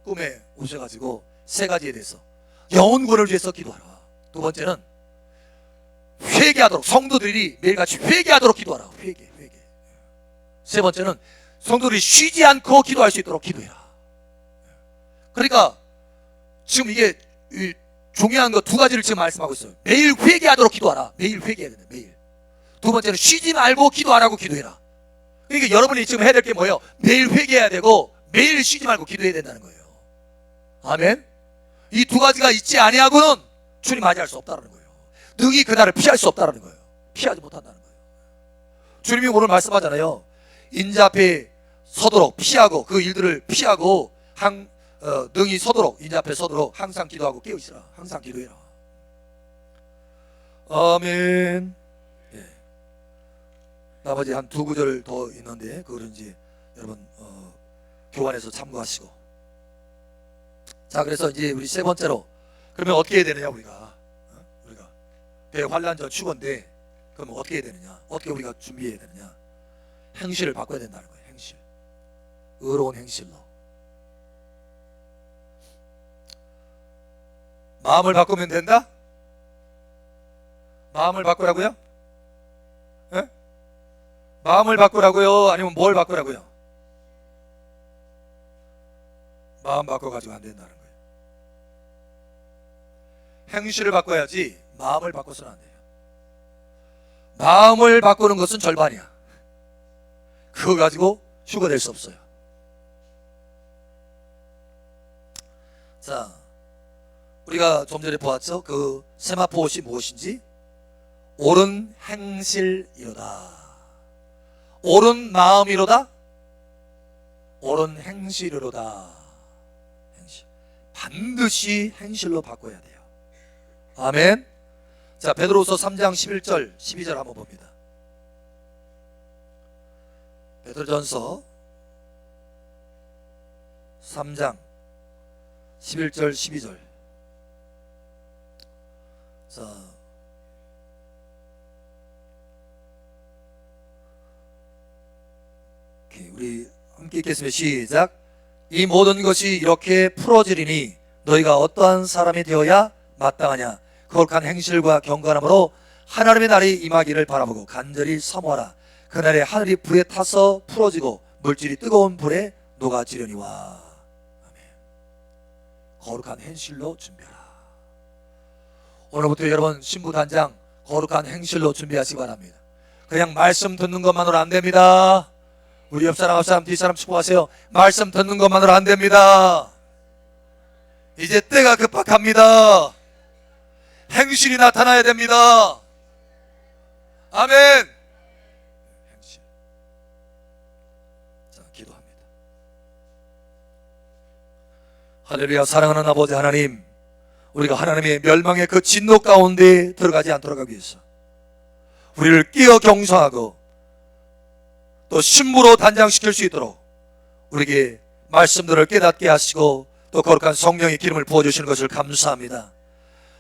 꿈에 오셔가지고 세 가지에 대해서 영혼구원을 위해서 기도하라. 두 번째는 회개하도록, 성도들이 매일같이 회개하도록 기도하라. 회개. 세 번째는 성도들이 쉬지 않고 기도할 수 있도록 기도해라. 그러니까 지금 이게 중요한 거 두 가지를 지금 말씀하고 있어요. 매일 회개하도록 기도하라. 매일 회개해야 된다. 매일. 두 번째는 쉬지 말고 기도하라고 기도해라. 그러니까 여러분이 지금 해야 될 게 뭐예요? 매일 회개해야 되고 매일 쉬지 말고 기도해야 된다는 거예요. 아멘. 이 두 가지가 있지 아니하고는 주님 맞이할 수 없다는 거예요. 능히 그날을 피할 수 없다는 거예요. 피하지 못한다는 거예요. 주님이 오늘 말씀하잖아요. 인자 앞에 서도록 피하고, 그 일들을 피하고 능히 서도록, 인자 앞에 서도록 항상 기도하고 깨어있으라. 항상 기도해라. 아멘. 예. 나머지 한 두 구절 더 있는데 그거는 이제 여러분 교환해서 참고하시고. 자, 그래서 이제 우리 세 번째로, 그러면 어떻게 해야 되느냐, 우리가 대환란전 휴거인데 그러면 어떻게 해야 되느냐, 어떻게 우리가 준비해야 되느냐. 행실을 바꿔야 된다는 거예요. 행실. 의로운 행실로. 마음을 바꾸면 된다? 마음을 바꾸라고요? 예? 마음을 바꾸라고요? 아니면 뭘 바꾸라고요? 마음 바꿔가지고 안 된다는 거예요. 행실을 바꿔야지 마음을 바꿔서는 안 돼요. 마음을 바꾸는 것은 절반이야. 그거 가지고 휴거될 수 없어요. 자, 우리가 좀 전에 보았죠. 그 세마포옷이 무엇인지. 옳은 행실이로다. 옳은 마음이로다. 옳은 행실이로다. 행실. 반드시 행실로 바꿔야 돼요. 아멘. 자, 베드로후서 3장 11절 12절 한번 봅니다. 베드로전서 3장 11절 12절. 자, 우리 함께 읽겠습니다. 시작. 이 모든 것이 이렇게 풀어지리니 너희가 어떠한 사람이 되어야 마땅하냐. 거룩한 행실과 경건함으로 하나님의 날이 임하기를 바라보고 간절히 사모하라. 그날에 하늘이 불에 타서 풀어지고 물질이 뜨거운 불에 녹아지려니와. 아멘. 거룩한 행실로 준비하라. 오늘부터 여러분 신부단장 거룩한 행실로 준비하시기 바랍니다. 그냥 말씀 듣는 것만으로 안 됩니다. 우리 옆사람 앞사람 뒷사람 축복하세요. 말씀 듣는 것만으로 안 됩니다. 이제 때가 급박합니다. 행실이 나타나야 됩니다. 아멘. 행실. 자, 기도합니다. 할렐루야. 사랑하는 아버지 하나님, 우리가 하나님의 멸망의 그 진노 가운데 들어가지 않도록 하기 위해서 우리를 끼어 경성하고 또 신부로 단장시킬 수 있도록 우리에게 말씀들을 깨닫게 하시고 또 거룩한 성령의 기름을 부어주시는 것을 감사합니다.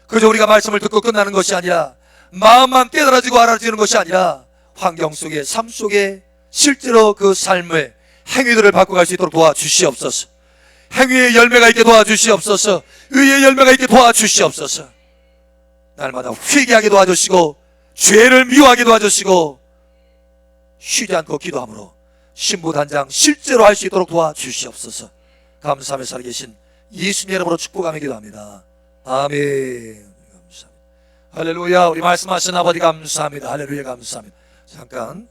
그저 우리가 말씀을 듣고 끝나는 것이 아니라 마음만 깨달아지고 알아지는 것이 아니라 환경 속에 삶 속에 실제로 그 삶의 행위들을 바꿔갈 수 있도록 도와주시옵소서. 행위의 열매가 있게 도와주시옵소서. 의의 열매가 있게 도와주시옵소서. 날마다 회개하게 도와주시고 죄를 미워하게 도와주시고 쉬지 않고 기도함으로 신부단장 실제로 할 수 있도록 도와주시옵소서. 감사하며 살아계신 예수님 이름으로 축복하며 기도합니다. 아멘. 감사합니다. 할렐루야. 우리 말씀하신 아버지 감사합니다. 할렐루야. 감사합니다. 잠깐